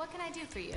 What can I do for you?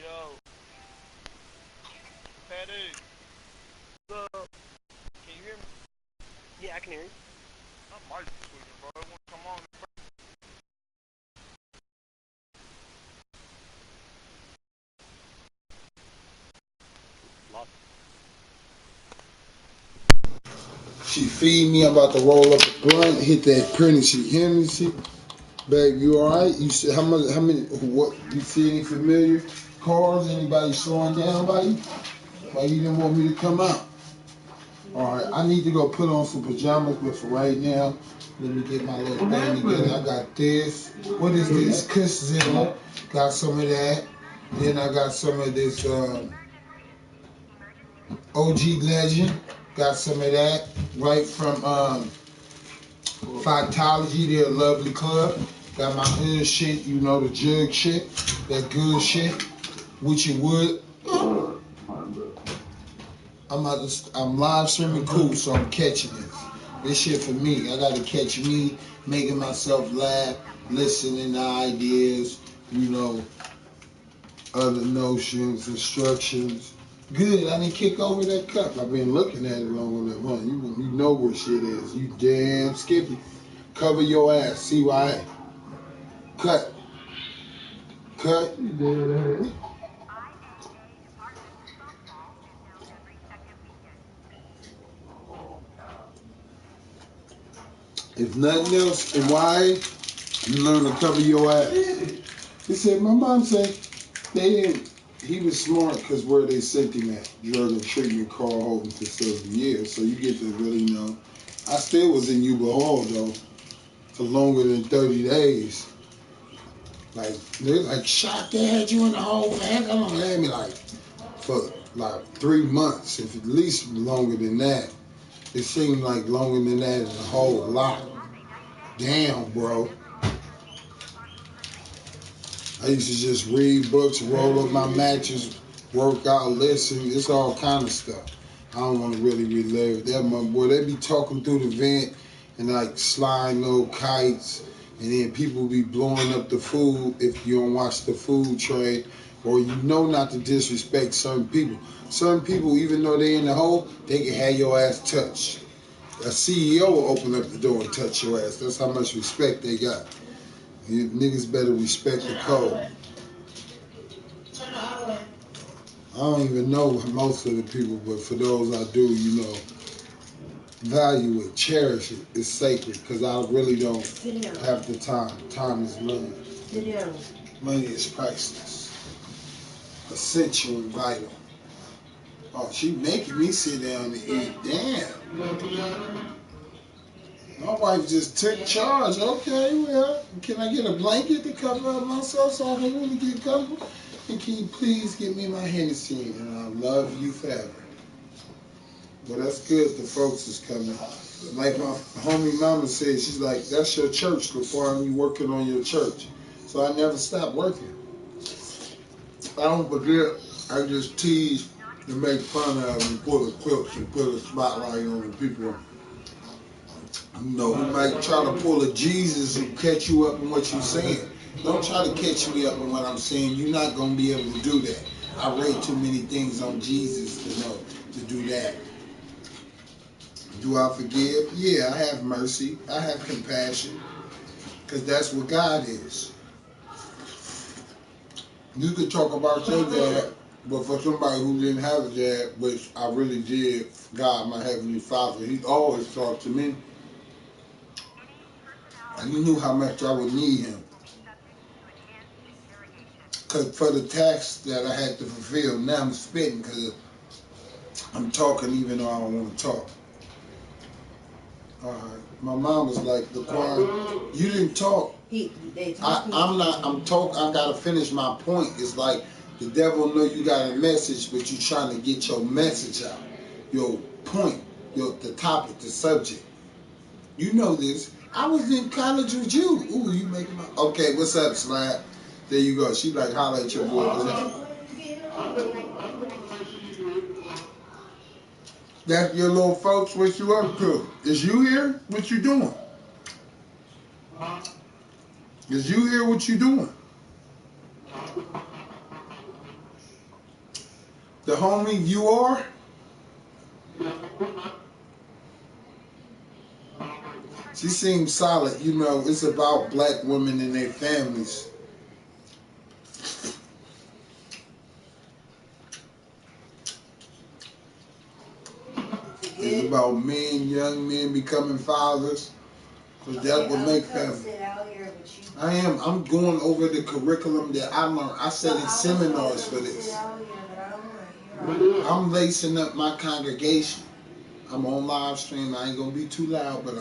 Yo, Patty, what's up? Can you hear me? Yeah, I can hear you. I might be tweaking, bro. It won't come on. Lost. She feed me. I'm about to roll up a blunt, hit that print, and she hear me. She, babe, you all right? You see how much? How many? What? You see any familiar cars? Anybody slowing down by you? Why you didn't want me to come out? All right, I need to go put on some pajamas, but for right now, let me get my little thing together. I got this. What is this? Kisszilla. Got some of that. Then I got some of this OG Legend. Got some of that right from Phytology. They're a lovely club. Got my hood shit, you know, the jug shit, that good shit, which you would. I'm live streaming cool, so I'm catching this. This shit for me. I gotta catch me making myself laugh, listening to ideas, you know, other notions, instructions. Good, I didn't kick over that cup. I've been looking at it longer than one. You know where shit is. You damn skippy. Cover your ass. CYA. Cut. Cut. You dead ass. If nothing else, and why you learn to cover your ass. He said, my mom said they didn't. He was smart because where they sent him at, drug and treatment Carl Holton facility. Yeah, so you get to really know. I still was in Yuba Hall though for longer than 30 days. Like they're like shocked they had you in the hole for heck how long? They had me like for like 3 months, if at least longer than that. It seemed like longer than that in a whole lot. Damn, bro. I used to just read books, roll up my matches, work out, listen. It's all kind of stuff. I don't want to really relive that. My boy, they be talking through the vent and like sliding little kites, and then people be blowing up the food if you don't watch the food tray, or you know not to disrespect certain people. Certain people, even though they in the hole, they can have your ass touched. A CEO will open up the door and touch your ass. That's how much respect they got. You niggas better respect the code. I don't even know most of the people, but for those I do, you know, value it, cherish it. It's sacred because I really don't have the time. Time is money. Money is priceless, essential and vital. Oh, she making me sit down and eat. Damn. My wife just took charge. Okay, well, can I get a blanket to cover up myself so I can really get comfortable? And can you please give me my Hennessy? And I love you forever. But that's good. The folks is coming. Like my homie mama said, she's like, that's your church before I'm working on your church. So I never stopped working. I don't forget. I just tease to make fun of them and pull the clips and put a spotlight on the people. You know, who might try to pull a Jesus and catch you up in what you're saying. Don't try to catch me up in what I'm saying. You're not going to be able to do that. I read too many things on Jesus to know to do that. Do I forgive? Yeah, I have mercy. I have compassion. Because that's what God is. You could talk about your dad, but for somebody who didn't have a dad, which I really did, God, my Heavenly Father, He always talked to me. And He knew how much I would need Him. Because for the task that I had to fulfill, now I'm spitting because I'm talking even though I don't want to talk. My mom was like, Laquan, you didn't talk. I'm talking. I gotta finish my point. It's like the devil know you got a message, but you trying to get your message out, your point, the topic, the subject. You know this. I was in college with you. Ooh, you making my okay? What's up, Slab? There you go. She like holler at your boy. What's up? That your little folks. What you up to? Is you here? What you doing? Is you here? What you doing? The homie you are? She seems solid. You know, it's about black women and their families. It's about men, young men becoming fathers. Because that's what makes families. I'm going over the curriculum that I learned. I sat in seminars for this. I'm lacing up my congregation. I'm on live stream. I ain't going to be too loud, but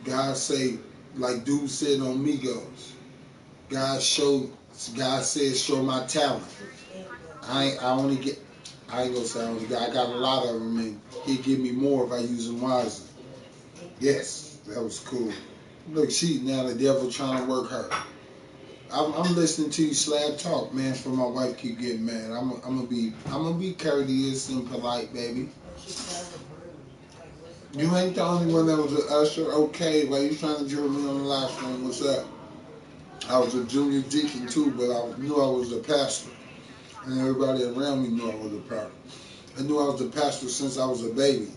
God say, like dude said on Migos, God showed God says, show my talent. I ain't gonna say I only got. I got a lot of them, and He'll give me more if I use them wisely. Yes, that was cool. Look, now the devil trying to work her. I'm listening to you slab talk, man. For my wife keep getting mad. I'm gonna be courteous and polite, baby. You ain't the only one that was an usher. Okay, why you trying to drill me on the live stream? What's up? I was a junior deacon too, but I knew I was a pastor, and everybody around me knew I was a pastor. I knew I was a pastor since I was a baby.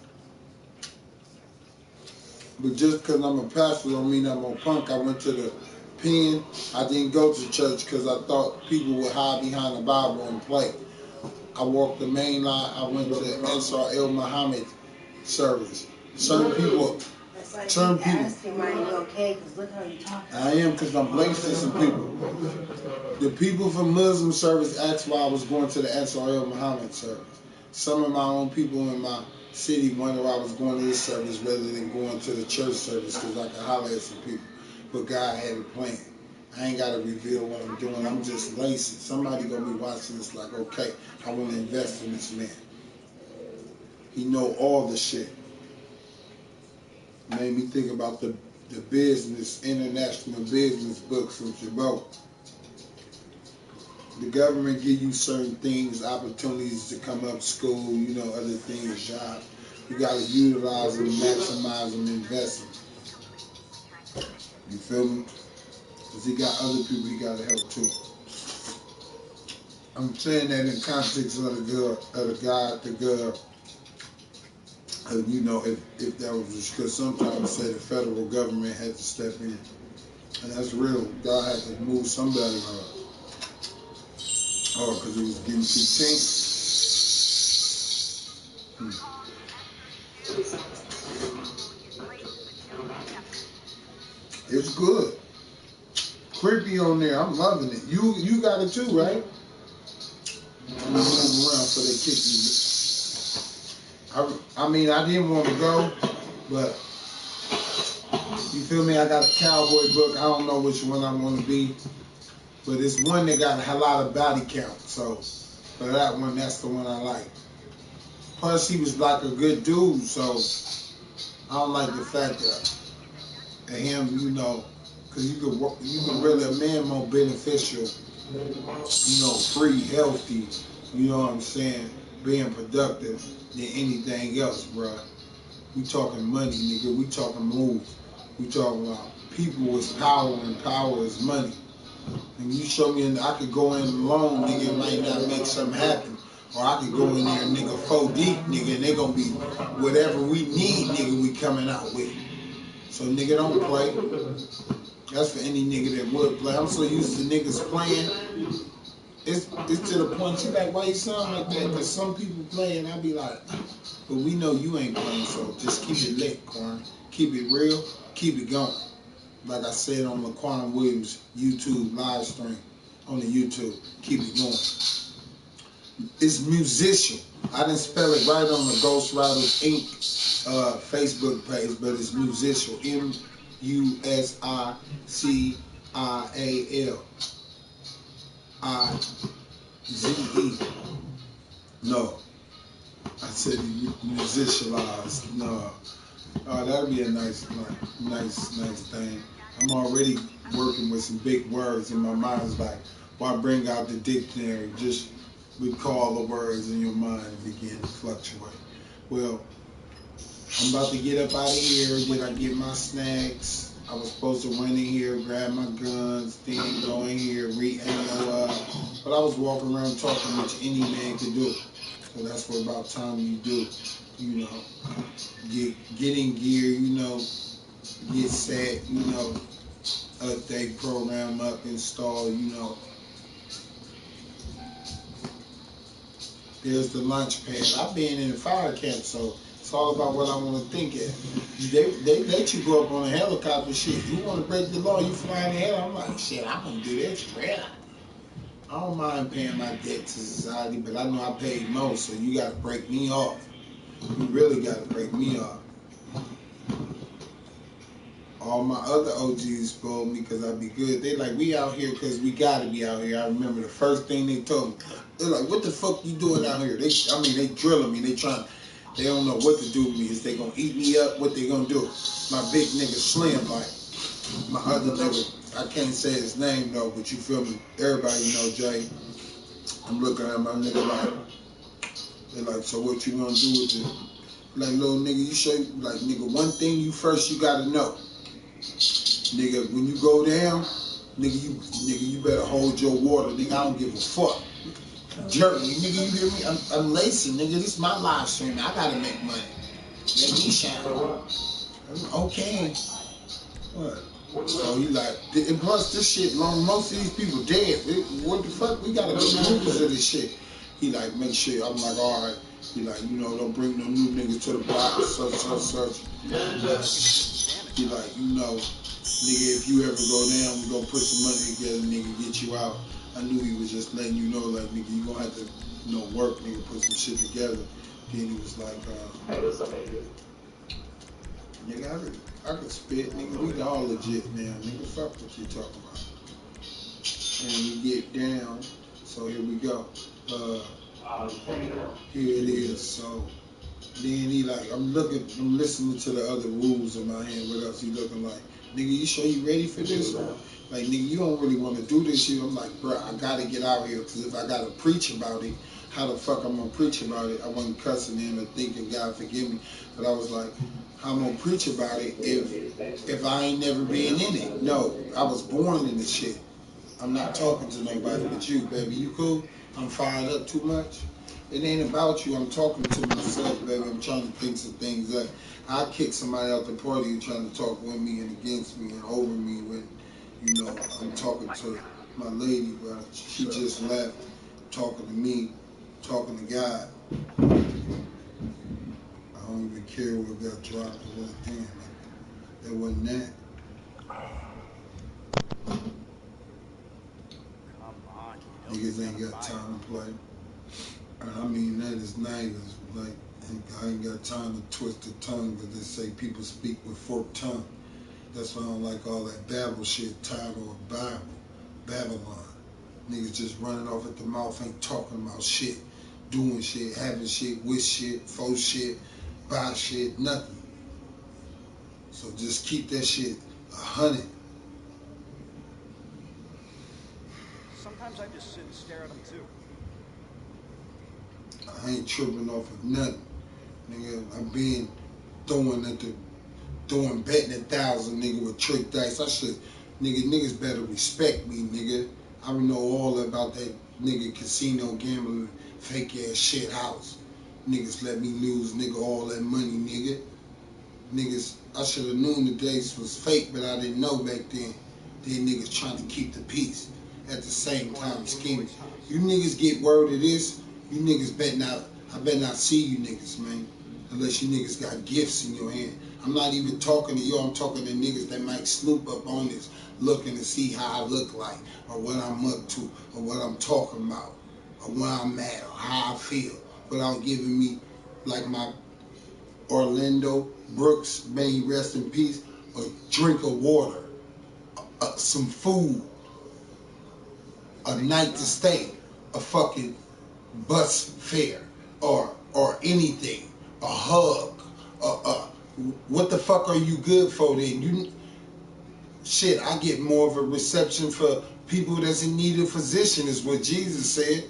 But just because I'm a pastor don't mean I'm a punk. I went to the pen. I didn't go to church because I thought people would hide behind the Bible and play. I walked the main line. I went to the Ansar El Muhammad service. Certain people. Certain people. Are you okay? Because look how you talking. I am, because I'm blasting some people. The people from Muslim service asked why I was going to the Ansar El Muhammad service. Some of my own people in my city wonder why I was going to this service rather than going to the church service because I can holler at some people. But God had a plan. I ain't got to reveal what I'm doing. I'm just lazy. Somebody going to be watching this like, okay, I want to invest in this man. He know all the shit. Made me think about the business, international business books from Chabot. The government give you certain things, opportunities to come up school, other things, jobs. You got to utilize them, maximize them, invest them. You feel me? Because he got other people he got to help too. I'm saying that in context of the girl. If that was just because sometimes say the federal government had to step in. And that's real. God had to move somebody around. Oh, because it was getting too tense. It's good. Creepy on there. I'm loving it. You got it too, right? I'm gonna move around so they kick me. I mean, I didn't want to go, but you feel me? I got a cowboy book. I don't know which one I want to be, but it's one that got a lot of body count. So for that one, that's the one I like. Plus, he was like a good dude, so I don't like the fact that him, because you can really, a man more beneficial, free, healthy, you know what I'm saying, being productive than anything else, bruh. We talking money, nigga. We talking moves. We talking about people is power and power is money. And you show me, I could go in alone, nigga, it might not make something happen. Or I could go in there, nigga, 4 deep, nigga, and they gonna be whatever we need, nigga, we coming out with. So, nigga, don't play. That's for any nigga that would play. I'm so used to niggas playing. It's to the point you like, why you sound like that? Because some people play and I be like, but we know you ain't playing, so just keep it lit, Quan. Keep it real, keep it going. Like I said on Laquan Williams' YouTube live stream on the YouTube, keep it going. It's musician. I didn't spell it right on the Ghost Riders Inc. Facebook page, but it's musician. MUSICIALIZE. No. I said musicialize. No. That'd be a nice thing. I'm already working with some big words in my mind. It's like, why bring out the dictionary? Just recall the words in your mind and begin to fluctuate. Well, I'm about to get up out of here. Get my snacks. I was supposed to run in here, grab my guns, then go in here, re-ammo up. But I was walking around talking, which any man could do. So that's what about time you do. Get in gear, get set, update program up, install, There's the launch pad. I've been in the fire camp, so it's all about what I want to think of. They let you go up on a helicopter, shit. You want to break the law, you fly in the air. I'm like, shit, I'm going to do that straight up. I don't mind paying my debt to society, but I know I paid most, so you got to break me off. You really got to break me off. All my other OGs spoiled me because I be good. They like, we out here because we gotta be out here. I remember the first thing they told me. They're like, what the fuck you doing out here? They drilling me. They don't know what to do with me. Is they gonna eat me up? What they gonna do? My big nigga Slim, like, my other nigga, I can't say his name though, but you feel me? Everybody know Jay. I'm looking at my nigga like, they're like, so what you gonna do with it? Like, little nigga, you show, like, nigga, one thing you gotta know. Nigga, when you go down, nigga, you better hold your water. Nigga, I don't give a fuck. Jerk me, nigga, you hear me? I'm lacing, nigga. This is my live stream. I gotta make money. Let me shine. Okay. What? So he like, and plus this shit long. Most of these people dead. What the fuck? We gotta be members of this shit. He like, make sure. I'm like, all right. He like, you know, don't bring no new niggas to the block. Such. He like, you know, nigga, if you ever go down, we gonna put some money together, nigga, get you out. I knew he was just letting you know, like, nigga, you gonna have to, you know, work, nigga, put some shit together. Then he was like, nigga, I could spit, nigga, we all legit now, nigga, fuck what you talking about. And we get down, so here we go. Here it is, so then he like, I'm listening to the other rules in my hand. What else he looking like? Nigga, you sure you ready for this? Like, nigga, you don't really want to do this shit. I'm like, bro, I gotta get out here, because if I gotta preach about it, how the fuck I'm gonna preach about it? I wasn't cussing him and thinking, God forgive me, but I was like, how I'm gonna preach about it if I ain't never been in it? No, I was born in this shit. I'm not talking to nobody but you, baby. You cool? I'm fired up too much? It ain't about you. I'm talking to myself, baby. I'm trying to think some things up. I kick somebody out the party trying to talk with me and against me and over me when, you know, I'm talking to my lady, but she just left talking to me, talking to God. I don't even care what got dropped or what. Damn, that wasn't that. Niggas ain't got time to play. And I mean that is nice. Like, I ain't got time to twist the tongue, but they say people speak with forked tongue. That's why I don't like all that Babel shit, title of Bible, Babylon. Niggas just running off at the mouth, ain't talking about shit, doing shit, having shit, with shit, faux shit, buy shit, nothing. So just keep that shit 100. Sometimes I just sit and stare at them too. I ain't tripping off of nothing. Nigga, I'm being betting 1,000, nigga, with trick dice. Niggas better respect me, nigga. I know all about that nigga casino gambling, fake ass shit house. Niggas let me lose, nigga, all that money, nigga. Niggas, I should have known the days was fake, but I didn't know back then. Then niggas trying to keep the peace at the same time scheming. You niggas get word of this, you niggas I bet not see you niggas, man. Unless you niggas got gifts in your hand. I'm not even talking to you, I'm talking to niggas that might snoop up on this, looking to see how I look like, or what I'm up to, or what I'm talking about, or where I'm at, or how I feel, without giving me, like my Orlando Brooks, may he rest in peace, a drink of water, some food, a night to stay, a fucking bus fare, or anything, a hug, what the fuck are you good for then? Shit, I get more of a reception for people that's in need of physician, is what Jesus said.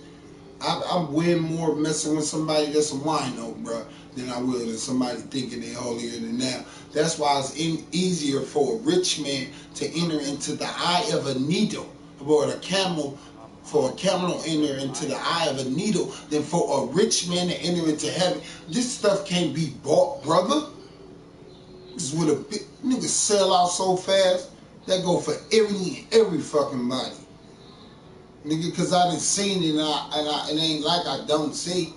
I'm way more messing with somebody that's a wino, bro, than I will than somebody thinking they holier than thou. That's why it's easier for a rich man to enter into the eye of a needle, or for a camel to enter into the eye of a needle, than for a rich man to enter into heaven. This stuff can't be bought, brother. This is what a big nigga sell out so fast. That go for every fucking body. Nigga, because I done seen it, and it ain't like I don't see.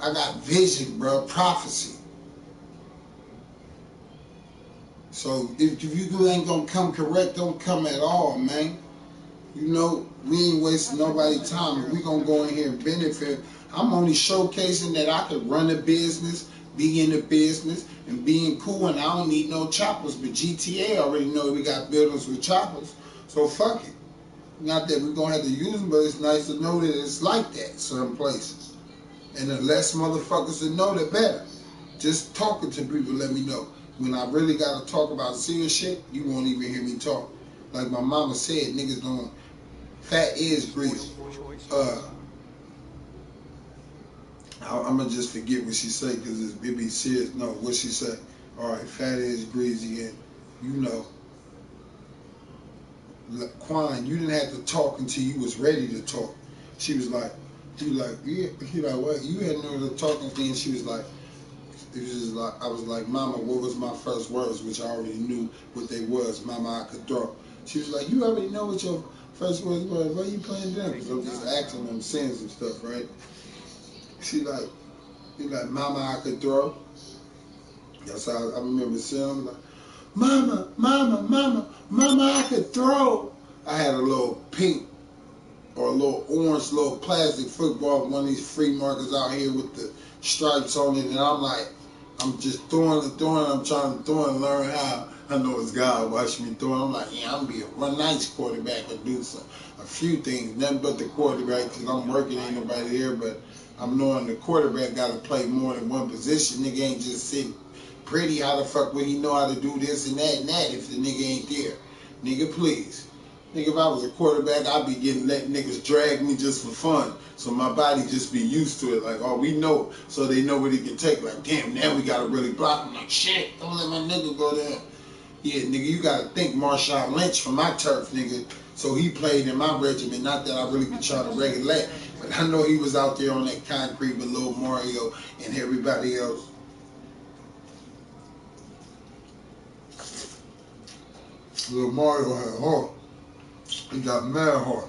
I got vision, bro, prophecy. So if you ain't gonna come correct, don't come at all, man. You know, we ain't wasting nobody's time. If we gonna go in here and benefit, I'm only showcasing that I could run a business, be in the business, and being cool, and I don't need no choppers, but GTA already know we got buildings with choppers, so fuck it. Not that we're gonna have to use them, but it's nice to know that it's like that certain places. And the less motherfuckers that know, the better. Just talking to people let me know. When I really gotta talk about serious shit, you won't even hear me talk. Like my mama said, niggas don't, fat is greasy. I'm gonna just forget what she said because it be serious. No, what she said. All right, fat is greasy, and you know, Quan, you didn't have to talk until you was ready to talk. She was like, yeah. He like, what? You had no talking thing. She was like, it was just like, I was like, Mama, what was my first words? Which I already knew what they was. Mama, I could throw. She was like, you already know what your first words were. Why you playing them? Because I'm just asking them, saying some stuff, right? She like, Mama, I could throw. That's how I remember saying, I'm like, Mama, Mama, Mama, Mama, I could throw. I had a little pink or a little orange little plastic football, one of these free markers out here with the stripes on it, and I'm like, I'm just throwing, I'm trying to throw and learn how. I know it's God watching me throw. I'm like, yeah, I'm gonna be a nice quarterback and do a few things, nothing but the quarterback, because I'm working, ain't nobody here, but I'm knowing the quarterback got to play more than one position. Nigga ain't just sitting pretty. How the fuck would he know how to do this and that if the nigga ain't there? Nigga, please. Nigga, if I was a quarterback, I'd be letting niggas drag me just for fun. So my body just be used to it. Like, oh, we know. So they know what he can take. Like, damn, now we got to really block him. Like, shit, don't let my nigga go there. Yeah, nigga, you got to think Marshawn Lynch from my turf, nigga. So he played in my regiment. Not that I really be trying to regulate. But I know he was out there on that concrete with Lil Mario and everybody else. Lil Mario had heart. He got mad heart.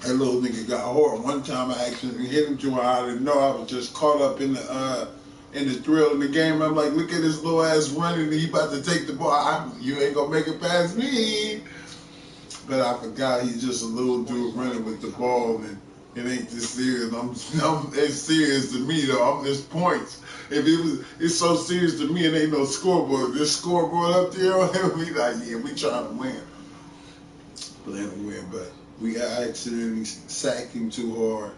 That little nigga got hard. One time I accidentally hit him to where I didn't know. I was just caught up in the thrill of the game. I'm like, look at this little ass running. He about to take the ball. You ain't gonna make it past me. But I forgot he's just a little dude running with the ball, and it ain't this serious. It's serious to me though. I'm just points. If it's so serious to me. It ain't no scoreboard. This scoreboard up there, we like, yeah, we trying to win. But we accidentally sacked him too hard,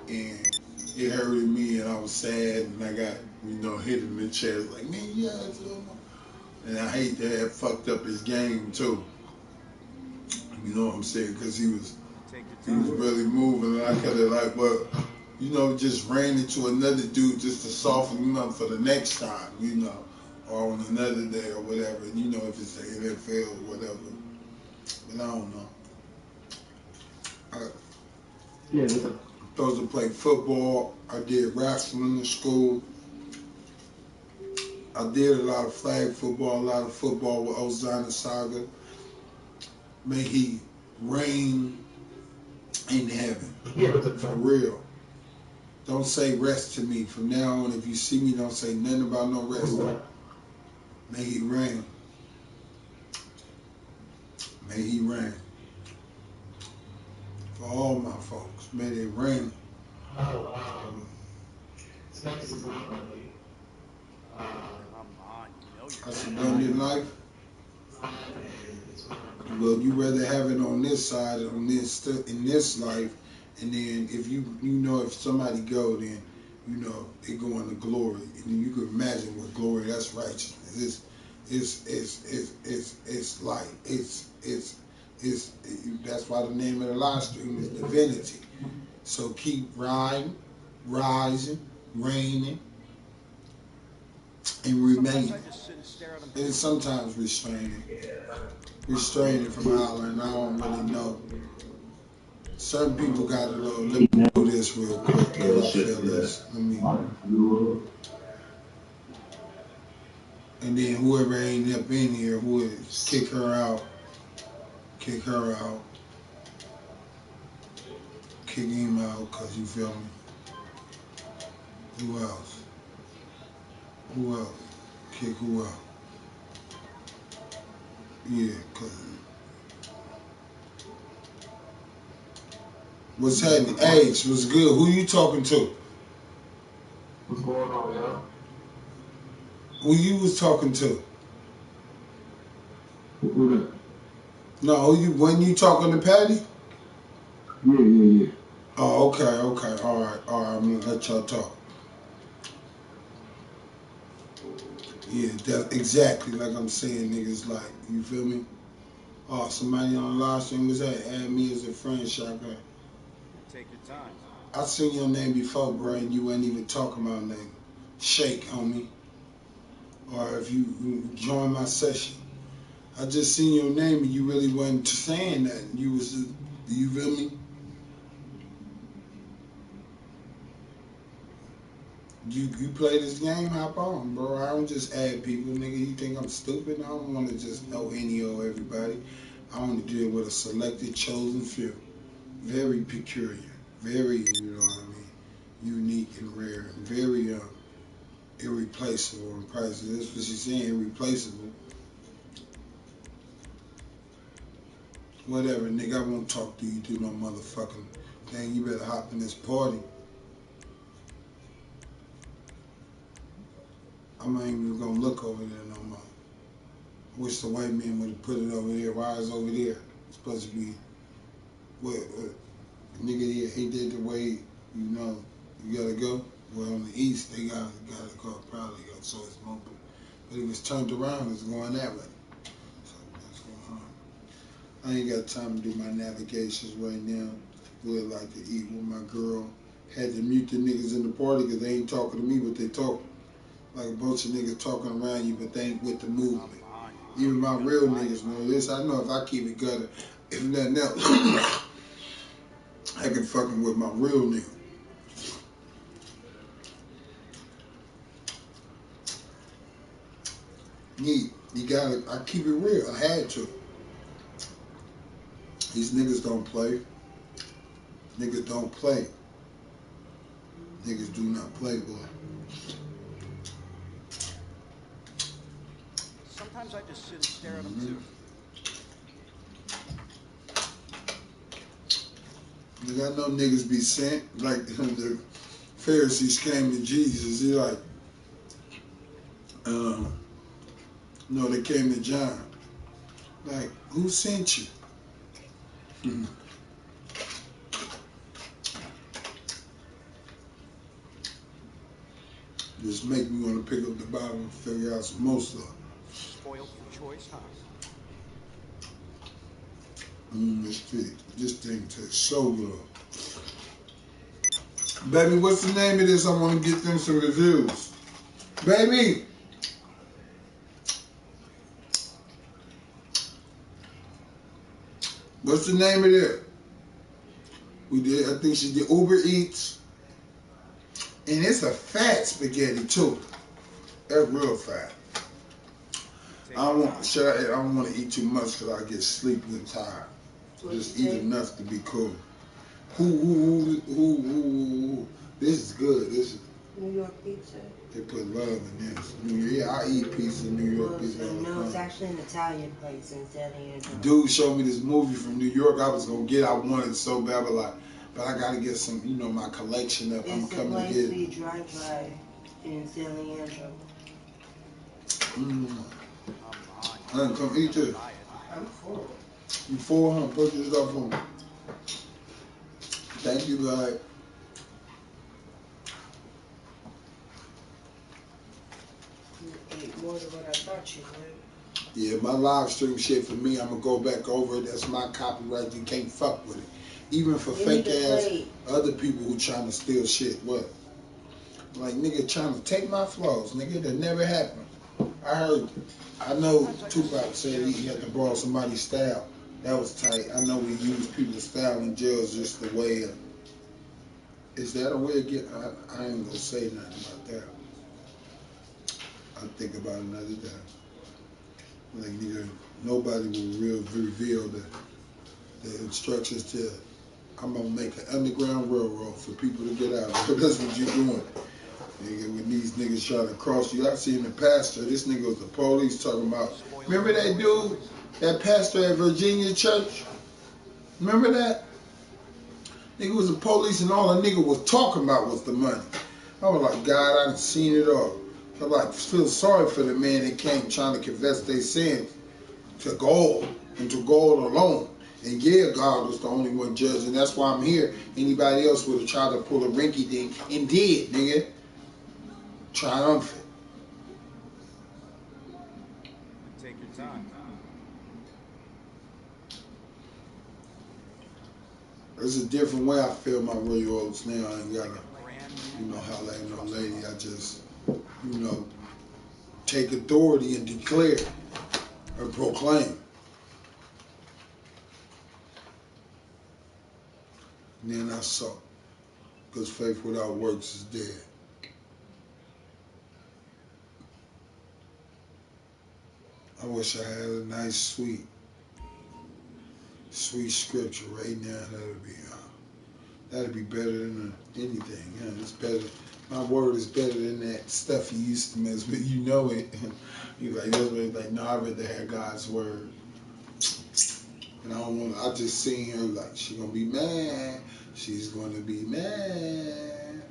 and it hurted me, and I was sad, and I got, hit in the chest, like, man, yeah, and I hate that it fucked up his game too. You know what I'm saying? Because he was really moving, and I could have just ran into another dude just to soften him up for the next time, or on another day or whatever. If it's the NFL or whatever. But I don't know. I supposed to play football. I did wrestling in school. I did a lot of flag football, a lot of football with Ozana Saga. May he reign in heaven. For real. Don't say rest to me. From now on, if you see me, don't say nothing about no rest. May he reign. May he reign. For all my folks, may they reign. That's abundant life. Well, you rather have it on this side, in this life, and then if somebody go, then they go into glory, and then you can imagine what glory. That's righteousness. It's light. That's why the name of the live stream is Divinity. So keep rising, reigning, and remaining. And sometimes restraining from hollering. I don't really know. Certain people got a little. Let me do this real quick. I feel this. And then whoever ain't up in here, who is kick her out. Kick him out, cause you feel me. Who else? Kick who out? Yeah, cause. What's happening? Age, what's good? Who you talking to? What's going on, y'all? Who you was talking to? Who that? No, when you talking to Patty? Yeah. Oh, okay. All right. I'm gonna let y'all talk. Yeah, that exactly like I'm saying, niggas. Like, you feel me? Oh, somebody on the live stream was that? Add me as a friend, Shotgun. Take your time. I seen your name before, bro, and you wasn't even talking about name. Shake, homie. Or if you join my session. I just seen your name and you really wasn't saying that. You was, you feel me? You play this game, hop on, bro. I don't just add people, nigga. You think I'm stupid? I don't want to just know any or everybody. I want to deal with a selected, chosen few. Very peculiar. Very, you know what I mean? Unique and rare. And very irreplaceable and priceless. That's what she's saying, irreplaceable. Whatever, nigga. I won't talk to you through no motherfucking thing. You better hop in this party. I'm not even gonna look over there no more. I wish the white man would have put it over there. Why is it over there? It's supposed to be what nigga, yeah, ain't that the way, you know, you gotta go? Well, on the east, they gotta go, probably go, so it's open. But if it's turned around, it's going that way. So that's going on. I ain't got time to do my navigations right now. Would like to eat with my girl. Had to mute the niggas in the party because they ain't talking to me, but they talking. Like a bunch of niggas talking around you, but they ain't with the movement. Even my real niggas know this. I know if I keep it gutter, if nothing else, I can fucking with my real nigga. You gotta, I keep it real. I had to. These niggas don't play. Niggas don't play. Niggas do not play, boy. Sometimes I just sit and stare at them too. Nigga, I know niggas be sent, like the Pharisees came to Jesus. He like, no, they came to John. Like, who sent you? Just make me want to pick up the Bible and figure out some more stuff. Spoiled for choice, huh? This thing tastes so good. Baby, what's the name of this? I want to get them some reviews. Baby! What's the name of it? We did, I think she did Uber Eats. And it's a fat spaghetti too. That's real fat. I don't want to eat too much because I get sleepy and tired. Just eat enough to be cool. This is good. This is New York pizza. They put love in this. Yeah, I eat pizza, New York pizza. No, it's actually an Italian place in San Diego. Dude showed me this movie from New York. I was gonna get. I wanted it so bad, but I gotta get some. You know, my collection of. I'm coming to get. It's a place we drive by in San Leandro. Come eat this. I'm full. You full, huh? Put this up for me. Thank you, guys. You ate more than what I thought you would. Yeah, my live stream shit for me, I'm gonna go back over it. That's my copyright. You can't fuck with it. Even for fake ass other people who trying to steal shit. What? Like, nigga trying to take my flows. Nigga, that never happened. I know Tupac said he had to borrow somebody's style. That was tight. I know we use people's style in jail as just a way of, is that a way of getting, I ain't gonna say nothing about that. I'll think about it another time. Like, nigga, nobody will reveal the instructions to, I'm gonna make an underground railroad for people to get out. That's what you're doing. Nigga, when these niggas try to cross you, I seen the pastor, this nigga was the police talking about, remember that dude, that pastor at Virginia Church? Remember that? Nigga was the police and all the nigga was talking about was the money. I was like, God, I done seen it all. I like feel sorry for the man that came trying to confess their sins to God and to God alone. And yeah, God was the only one judging. That's why I'm here. Anybody else would have tried to pull a rinky dink and did, nigga. Triumphant. Take your time. There's a different way I feel my royal oats now. I ain't gotta, Brand you new. know, holla at no lady. I just, you know, take authority and declare and proclaim. And then I saw, because faith without works is dead. I wish I had a nice, sweet scripture right now. That'd be better than anything. Yeah, it's better. My word is better than that stuff you used to mess with. You know it. You like that's what it's like. No, I rather have God's word. And I don't want. I just seen her like she gonna be mad. She's gonna be mad.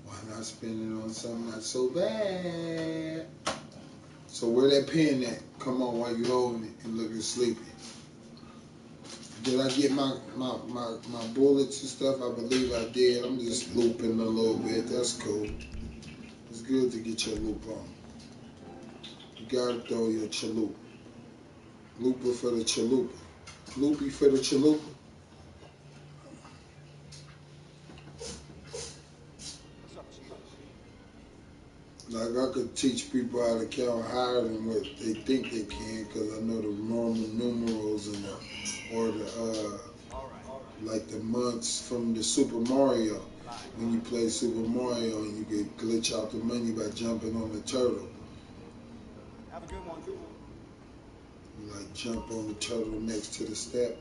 Why not spend it on something not so bad? So where that pen at? Come on, while you holding it and looking sleepy. Did I get my bullets and stuff? I believe I did. I'm just looping a little bit. That's cool. It's good to get your loop on. You gotta throw your chalupa. Looper for the chalupa. Loopy for the chalupa. It's up to you. Like I could teach people how to count higher than what they think they can because I know the normal numerals and or the All right. like the months from the Super Mario. Fine. When you play Super Mario and you could glitch out the money by jumping on the turtle. Have a good one. You like jump on the turtle next to the step.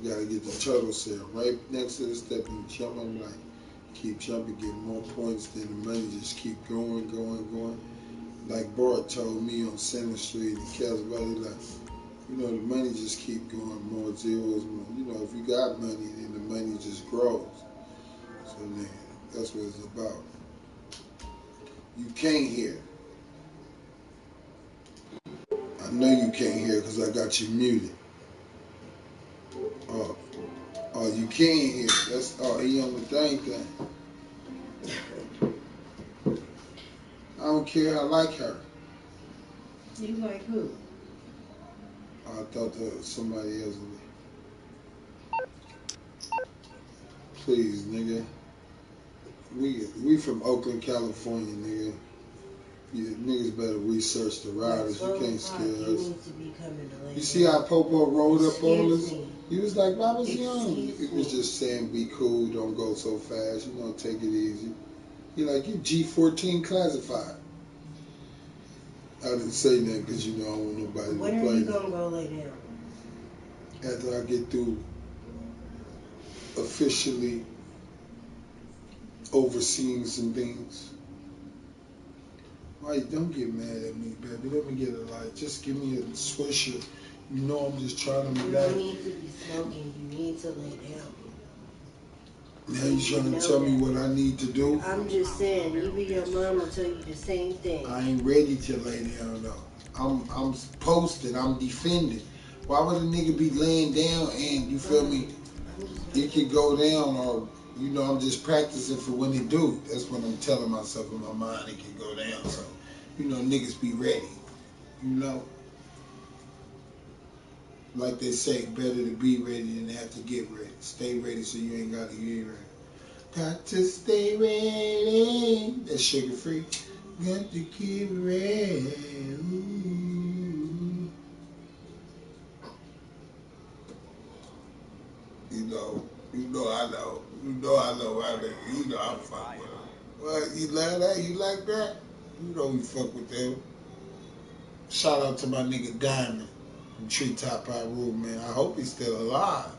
You gotta get the turtle cell right next to the step and jump on like keep jumping, get more points, then the money just keep going. Like Bart told me on Center Street in Cass Valley, like, you know, the money just keep going, more zeros, more. You know, if you got money, then the money just grows. So then, that's what it's about. You can't hear. I know you can't hear because I got you muted. Oh, you can't hear. That's he on the thing. I don't care. I like her. You like who? I thought that was somebody else. Please, nigga. We from Oakland, California, nigga. You niggas better research the riders. You can't scare You us. need to be coming to lay You see how Popo rolled up on us? Excuse me. He was like, I was young. Excuse He was me. just saying, be cool, don't go so fast. You know, take it easy. He like, you G14 classified. I didn't say that because, you know, I don't want nobody When to are play you me. gonna go lay down? After I get through officially overseeing some things. Why don't get mad at me, baby. Let me get a light. Just give me a swisher. You know I'm just trying to You relax. don't need to be smoking. You need to lay down. Now you trying to tell me what I need to do? I'm just saying, even your mom will tell you the same thing. I ain't ready to lay down though. I'm posted. I'm defended. Why would a nigga be laying down and you feel me? He could go down or you know I'm just practicing for when it do. That's what I'm telling myself in my mind. It can go down. So you know niggas be ready. You know. Like they say, better to be ready than have to get ready. Stay ready so you ain't got to get ready. Got to stay ready. That's sugar free. Got to keep ready. Ooh. You know I know. I know. I'm fuck with them. What, you love that? You like that? You know we fuck with them. Shout out to my nigga Diamond from Treetop Road, man. I hope he's still alive.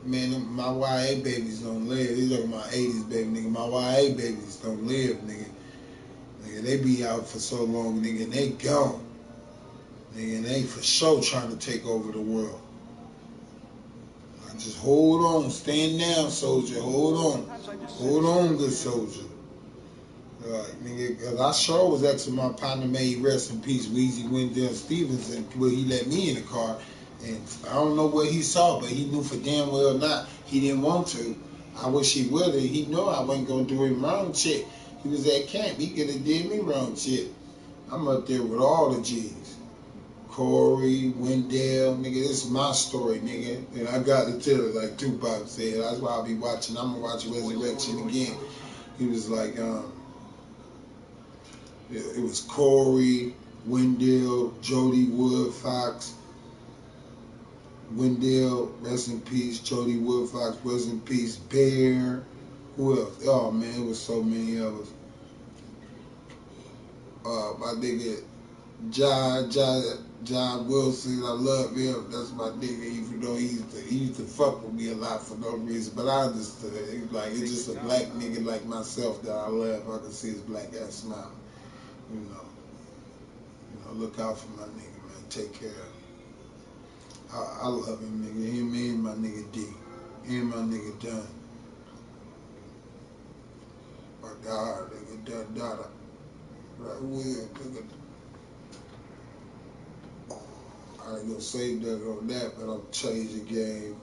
Man, my YA babies don't live. These are my 80s baby, nigga. My YA babies don't live, nigga. Nigga, they be out for so long, nigga, and they gone. Nigga, and they for sure trying to take over the world. Just hold on. Stand down, soldier. Hold on. Sometimes I just Hold on, good soldier. Right, nigga, cause I sure was asking my partner, may he rest in peace, Weezy Wendell Stevens, and where he let me in the car, and I don't know what he saw, but he knew for damn well not he didn't want to. I wish he would have. He knew I wasn't gonna do him wrong shit. He was at camp. He could have did me wrong shit. I'm up there with all the G's. Corey, Wendell, nigga, this is my story, nigga. And I got to tell it like Tupac said. That's why I'll be watching. I'm gonna watch Resurrection again. He was like, it was Corey, Wendell, Jody Wood Fox, Wendell, rest in peace, Jody Wood Fox, rest in peace, Bear, who else? Oh man, it was so many of us. My nigga John Wilson, I love him. That's my nigga, even though he used to fuck with me a lot for no reason. But I understood. It's just a black nigga like myself that I love. I can see his black ass smile. You know, look out for my nigga, man. Take care of him. I love him, nigga. Him and my nigga D. And my nigga Dunn. My God, nigga Dunn Dada. Right, nigga. I ain't gonna say nothing on that, but I'm changing the game,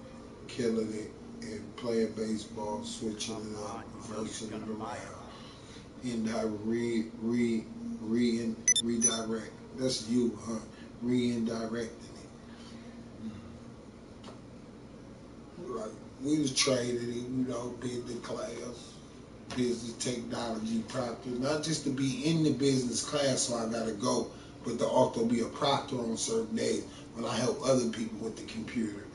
killing it, and playing baseball, switching it up, reversing it around. Redirect. That's you, huh? Reindirecting it. Like, we was trading, business class, business technology proctor, not just to be in the business class so I gotta go, but to also be a proctor on certain days when I help other people with the computer,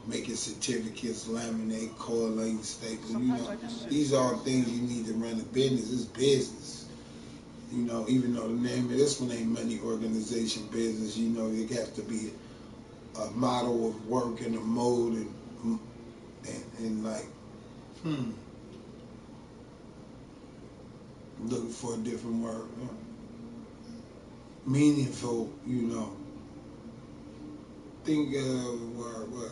making certificates, laminate, correlating staples, these are things you need to run a business. It's business. Even though the name of this one ain't money organization business, it has to be a model of work and a mode and like, looking for a different word. Meaningful, think of a word, what?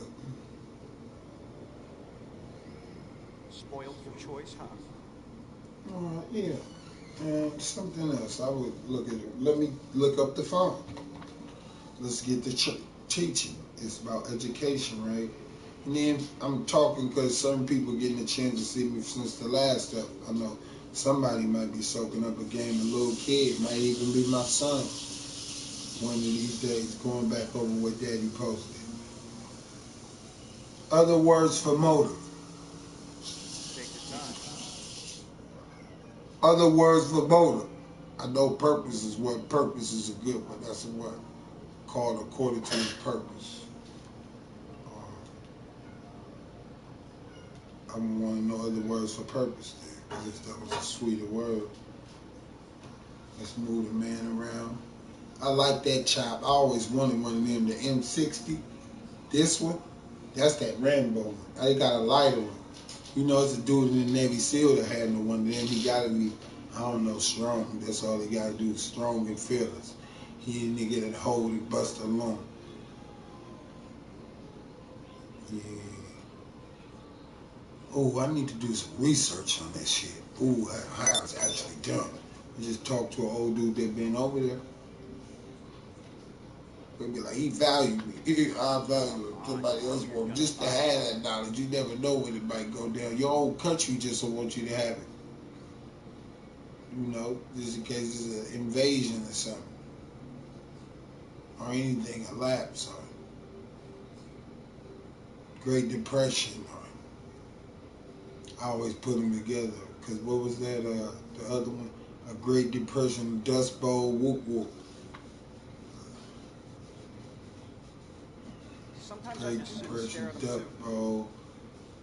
Spoiled for choice, huh? Yeah. And something else. I would look at it. Let me look up the phone. Let's get the teaching. It's about education, right? And then I'm talking because certain people getting a chance to see me since the last step. I know somebody might be soaking up a game. A little kid might even be my son. One of these days, going back over what Daddy posted. Other words for motive. Take your time. Other words for motive. I know purpose is a good one. That's a word called according to his purpose. I want to know other words for purpose then, because that was a sweeter word. Let's move the man around. I like that chop. I always wanted one of them, the M60. This one, that's that Rambo one. I got a lighter one. It's a dude in the Navy SEAL that had one of them. He got to be, I don't know, strong. That's all he got to do is strong and fearless. He didn't get it hold and bust alone. Yeah. Oh, I need to do some research on that shit. Ooh, how it's actually done. I just talked to an old dude that been over there. They'd be like, he valued me. I value him. Somebody else want just to have that knowledge. You never know when it might go down. Your own country just don't want you to have it. Just in case it's an invasion or something. Or anything, a lapse or Great Depression. I always put them together. Because what was that, the other one? A Great Depression, Dust Bowl, whoop whoop. Sometimes I Great just sit and Depression, stare at them Dust too. Bowl,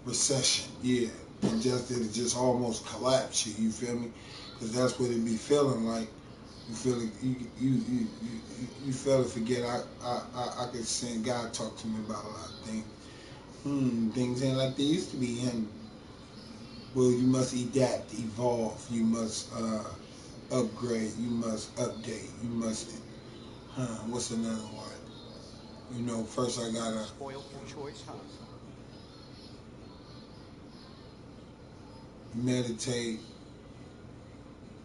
Recession, yeah. And it just almost collapsed you feel me? Because that's what it be feeling like. You feel it, you feel it, forget, I could send God talk to me about a lot of things. Things ain't like they used to be. And, well, you must adapt, evolve, you must upgrade, you must update, you must, what's another word? First I gotta Spoiled for choice, huh? meditate,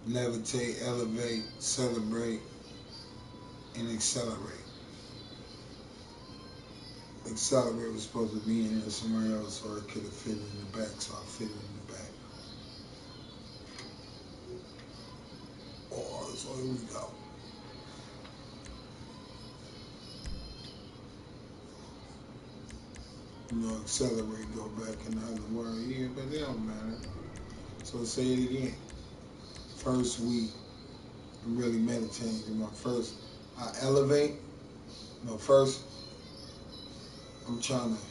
levitate, elevate, celebrate, and accelerate. Accelerate was supposed to be in there somewhere else, or it could have fit in the back, so I fit it in the back. Oh, so here we go. You know, accelerate, go back in the other word here, but it don't matter. So say it again. First week, I'm really meditating. My first, I elevate. No, first, I'm trying to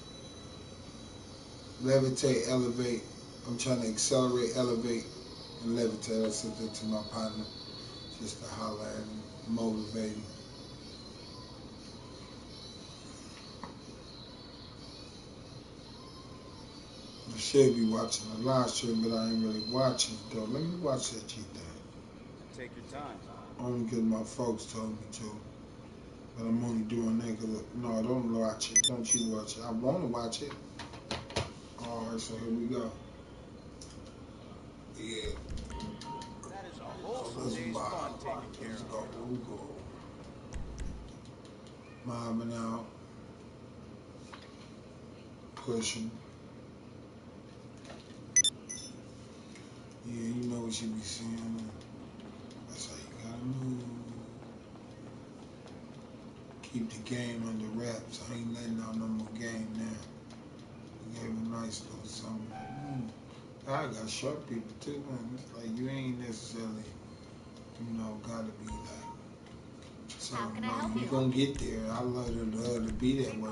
levitate, elevate. I'm trying to accelerate, elevate, and levitate. I sent that to my partner just to holler at him, motivate him. I should be watching a live stream, but I ain't really watching it though. Let me watch that G thing. Take your time. Only because my folks told me to. But I'm only doing that because, no, don't watch it. Don't you watch it. I want to watch it. Alright, so here we go. Yeah. That is a So wholesome let's day's mob. fun taken care Let's of. go. Here we go. Mobbing out. Pushing. Yeah, you know what you be saying. That's how you gotta move. Keep the game under wraps. I ain't letting out no more game now. We gave a nice little something. I got short people too, man. It's like you ain't necessarily, gotta be like. So you gonna get there. I love to be that way.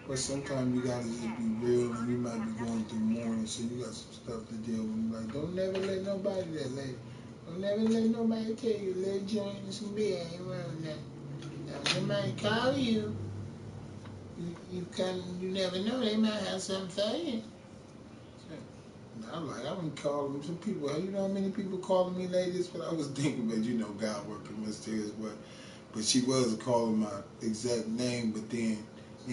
But sometimes you gotta just be real, and you might be going through mourning, so you got some stuff to deal with. Like, don't never let nobody don't never let nobody tell you let joint and some beer ain't around that. Now somebody call you, you never know, they might have something for you. I've been calling some people. You know how many people calling me ladies? But I was thinking about, God working mysterious, but she was calling my exact name, but then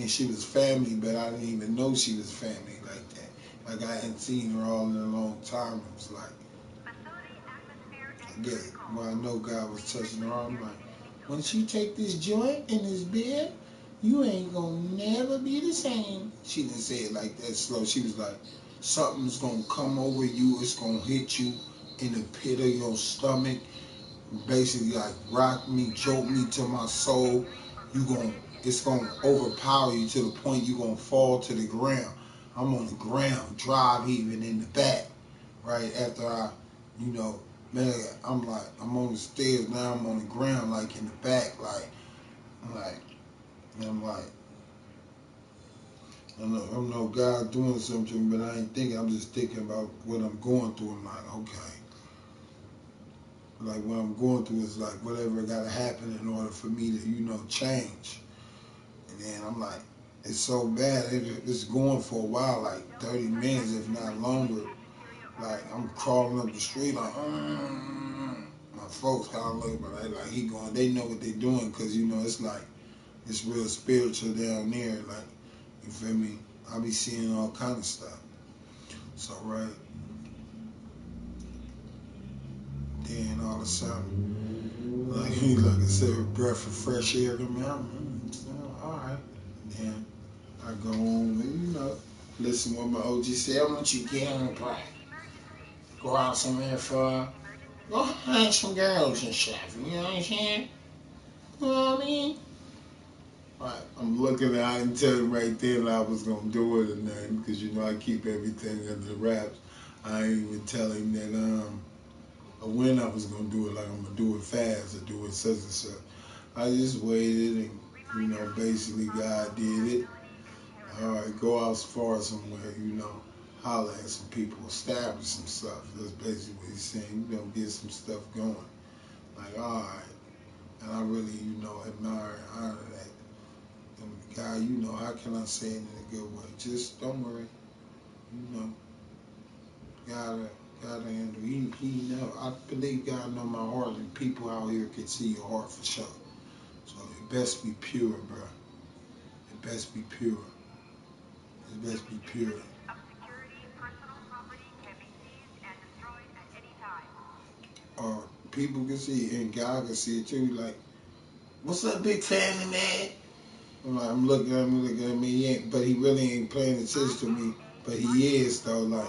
she was family, but I didn't even know she was family like that. Like I hadn't seen her all in a long time. It was like, I guess, well, I know God was touching her. I'm like, when she take this joint and this beer, you ain't gonna never be the same. She didn't say it like that slow. She was like, something's gonna come over you. It's gonna hit you in the pit of your stomach. Basically, like rock me, choke me to my soul. It's gonna overpower you to the point you gonna fall to the ground. I'm on the ground, drive even in the back. Right after man, I'm on the stairs now. I'm on the ground, like in the back, I'm like, I know God doing something, but I ain't thinking. I'm just thinking about what I'm going through. I'm like, okay. Like what I'm going through is like whatever got to happen in order for me to, change. And then I'm like, it's so bad. It's going for a while, like 30 minutes, if not longer. Like I'm crawling up the street, like, my folks kind of look, but like he going. They know what they doing, cause it's like it's real spiritual down there. Like you feel me? I be seeing all kind of stuff. So right. Then all of a sudden, like I said, a breath of fresh air come out. All right. Then I go home and listen what my OG said. I want you to get on the plane, go out somewhere for, go hang some girls and stuff. You know what I'm saying? You know what I mean? Right. I'm looking at. I didn't tell him right then I was gonna do it or nothing because I keep everything under wraps. I ain't even tell him that when I was gonna do it, like I'm gonna do it fast or do it such and such. I just waited and basically God did it. All right, go out as far somewhere, holler at some people, establish some stuff. That's basically what he's saying. Get some stuff going. Like, all right. And I really, admire and honor that. And God, how can I say it in a good way? Just don't worry. Gotta handle. He know. I believe God know my heart, and people out here can see your heart for sure. So it best be pure, bro. It best be pure. It best be pure. people can see it, and God can see it too. Like, what's up, big family man? I'm looking at him. He ain't, but he really ain't paying attention to me. But he is though. Like,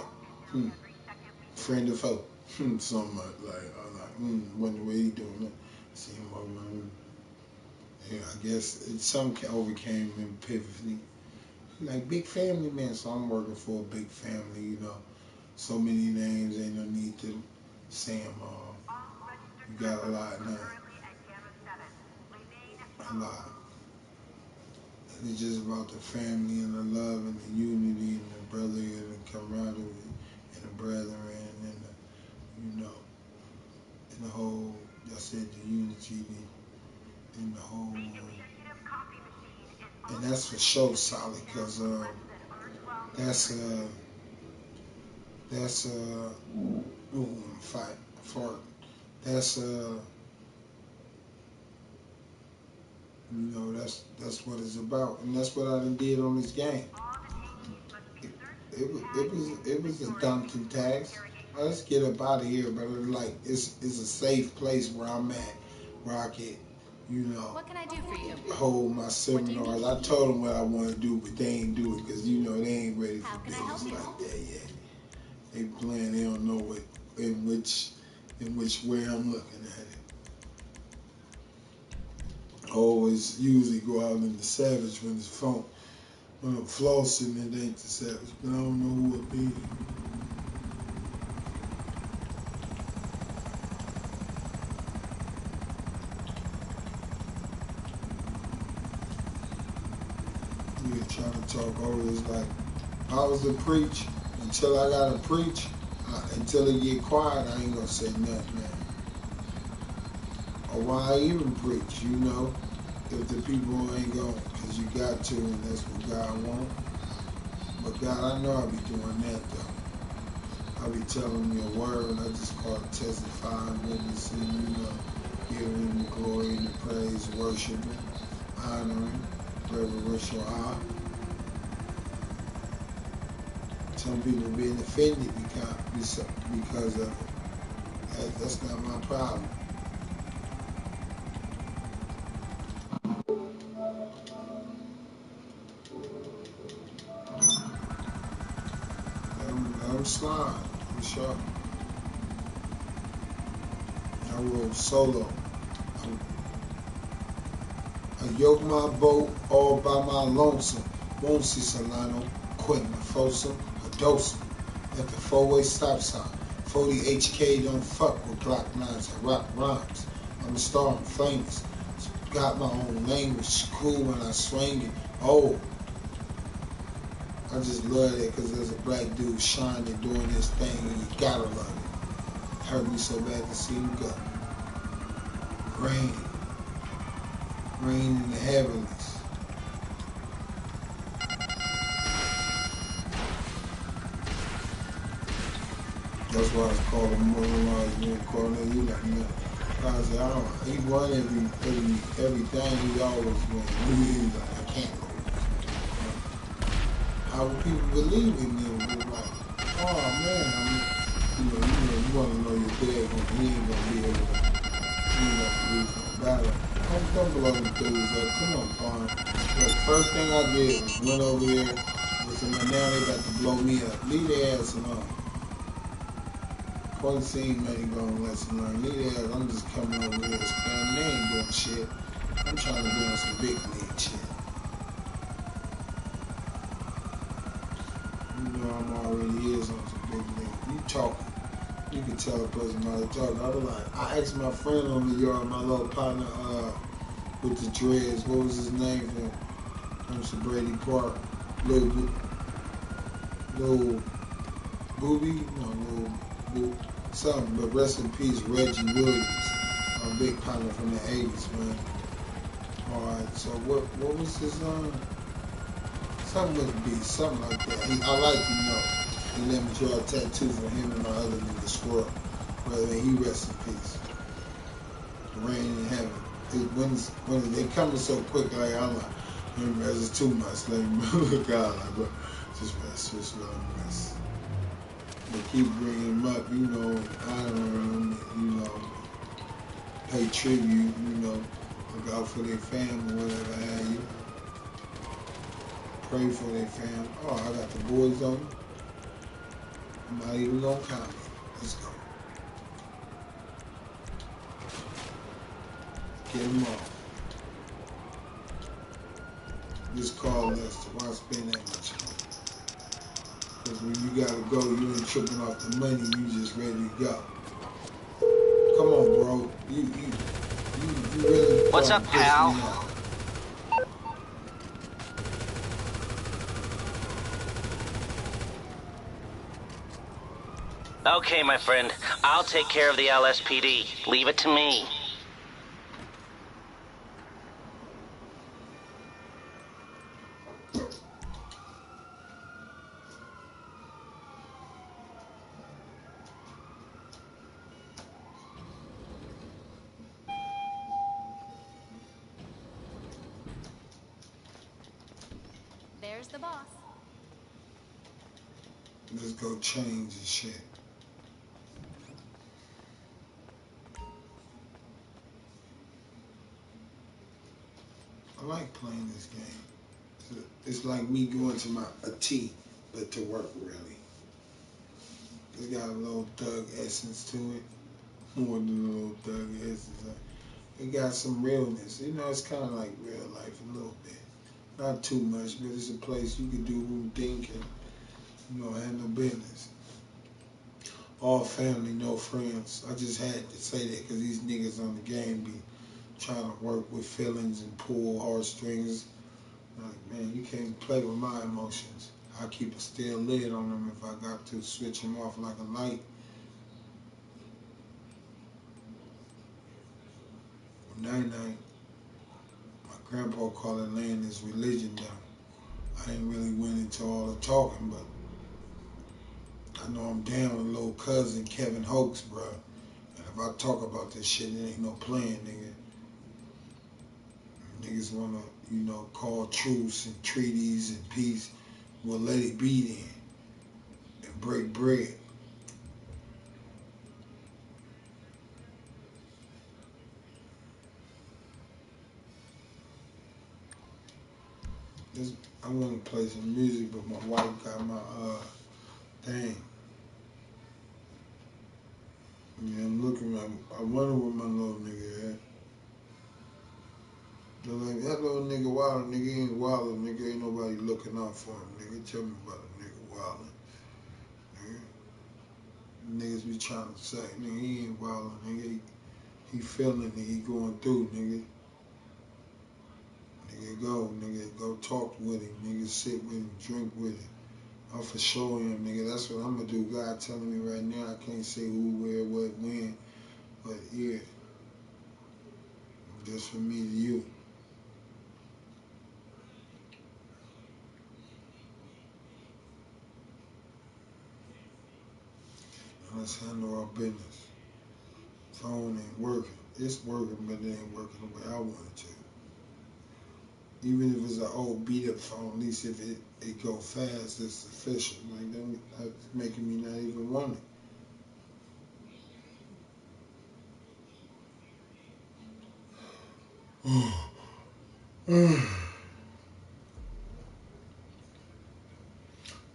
friend of foe. Something like, I'm like, wonder what he doing. See him over. Yeah, I guess something overcame him epiphany. Like, big family man, so I'm working for a big family. You know, so many names, ain't no need to say them all. You got a lot now. A lot. And it's just about the family and the love and the unity and the brotherhood and the camaraderie and the brethren and the, you know, and the whole, I said the unity and the whole, and that's for sure solid, because that's fight for that's you know, that's what it's about, and that's what I done did on this game. It was a daunting task. Let's get up out of here, but it's a safe place where I'm at, where I can, you know, What can I do for you? hold my seminars. I told them what I want to do, but they ain't do it because, you know, they ain't ready How for can I help business you? like that yet. They playing, they don't know what in which way I'm looking at it. I always usually go out in the savage when it's fun. When I'm flossing, it ain't the savage, but I don't know who it be. You trying to talk over, it's like, I was to preach until I gotta preach. Until it get quiet, I ain't gonna say nothing, man. Or why I even preach, you know, if the people ain't going, because you got to, and that's what God wants. But God, I know I be doing that though. I be telling you a word, and I just call it testifying, witnessing, you know, giving him the glory and the praise, worshiping, honoring, reverential awe. Some people being offended because of it. That's not my problem. I'm slide, for sure. I rode solo. I yoked my boat all by my lonesome. Won't see Solano, quitting the foursome, a dosum. At the four-way stop sign. 40 HK don't fuck with Glock 9s. I rock rhymes. I'm a star, I'm famous. Got my own language, cool when I swing it. Oh, I just love it because there's a black dude shining doing this thing and you gotta love it. Hurt me so bad to see him go. Rain in the heavens. That's why it's called Immortalization. You call it, you like, man. I said, he won everything he always won. He was like, I can't lose. How would people believe in him? They were like, oh man, you want to know your dad, he ain't gonna be able to, he ain't gonna lose no battle. Don't blow them dudes up. Come on, Pawn. The first thing I did was went over there. Now they got to blow me up. Leave their ass alone. Point scene ain't gonna lesson learn. Leave their ass. I'm just coming over here. Man, they ain't doing shit. I'm trying to be on some big league shit. You know I'm already is on some big league. You talking. You can tell a person how to talk. I was like, I asked my friend on the yard, my little partner, with the dreads. What was his name from Brady Park? Little Booby? No, Little something. But rest in peace, Reggie Williams, a big partner from the 80s, man. Alright, so what was his something with a B, something like that. I like to know. He let me draw a tattoo for him and my other nigga Squirrel. Brother, he rest in peace. Rain in heaven. When they coming so quick, like I'm like, it's too much. Let me look out, like, bro, just let him rest. They keep bringing him up, you know, honoring him, you know. pay tribute, look out for their fam or whatever have you. Pray for their fam. Oh, I got the boys on. I'm not even gonna comment. Let's go. Get them off. Just call Lester. Why spend that much money? Because when you gotta go, you ain't tripping off the money. You just ready to go. Come on, bro. You really. What's up, pal? Okay, my friend. I'll take care of the LSPD. Leave it to me. There's the boss. Let's go change the shit. I like playing this game. It's like me going to a tea, but to work really. It's got a little thug essence to it, more than a little thug essence. It got some realness. It's kind of like real life a little bit. Not too much, but it's a place you can do who you think and handle business. All family, no friends. I just had to say that because these niggas on the game be trying to work with feelings and pull heartstrings. Like, man, you can't play with my emotions. I keep a still lid on them if I got to switch them off like a light. Night-night. My grandpa called it laying his religion down. I ain't really went into all the talking, but I know I'm down with little cousin Kevin Hoax, bro. And if I talk about this shit, it ain't no playing, nigga. Niggas wanna, call truce and treaties and peace. Well, let it be then. And break bread. I want to play some music, but my wife got my thing. Yeah, I'm looking. I wonder where my little nigga at. They're like, that little nigga wild, nigga ain't wild, nigga ain't nobody looking out for him, nigga. Tell me about a nigga wild, nigga. Niggas be trying to say, nigga, he ain't wild, nigga. He feeling it, he going through, nigga. Nigga, go talk with him, nigga, sit with him, drink with him. I'm for sure him, nigga. That's what I'm gonna do. God telling me right now, I can't say who, where, what, when, but yeah, just from me to you. Let's handle our business. Phone ain't working. It's working, but it ain't working the way I want it to. Even if it's an old beat up phone, at least if it go fast, it's sufficient. Like that's making me not even want it.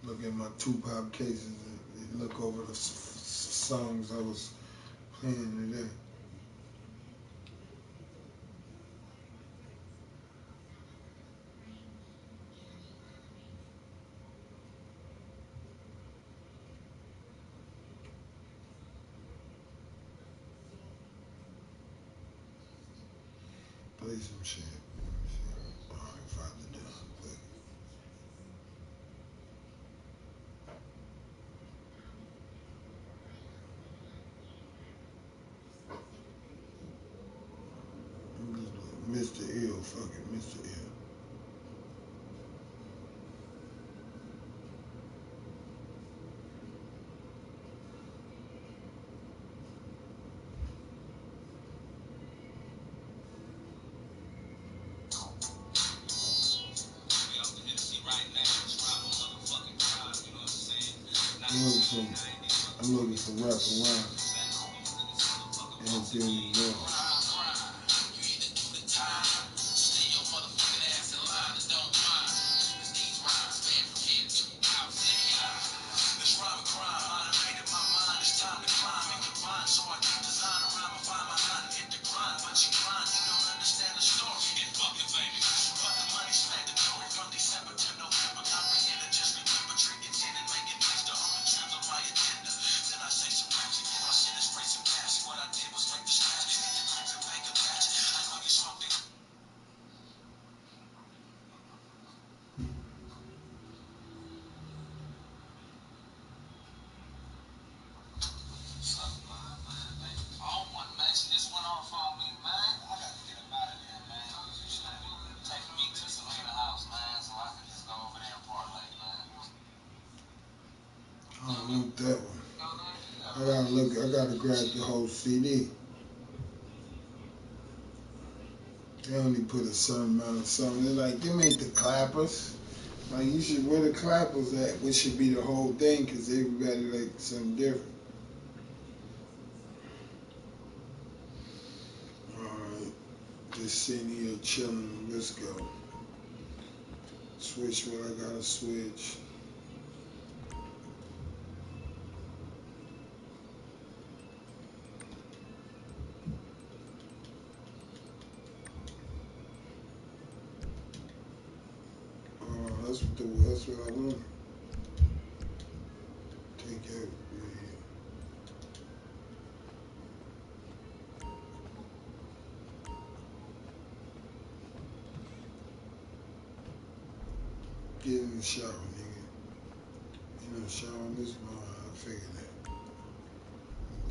Look at my Tupac cases and look over the songs I was playing today. Play some shit. All right, Father down. Play. Mr. Ill, fucking Mr. Ill. I'm looking for rap around and New York. I gotta grab the whole CD. They only put a certain amount of something. They're like, them ain't the clappers. Like, you should, where the clappers at? Which should be the whole thing, because everybody like something different. Alright, just sitting here chilling. Let's go. Switch what I gotta switch. That's what I want. Take it. Get in the shower, nigga. You know, shower in this morning. I figured that.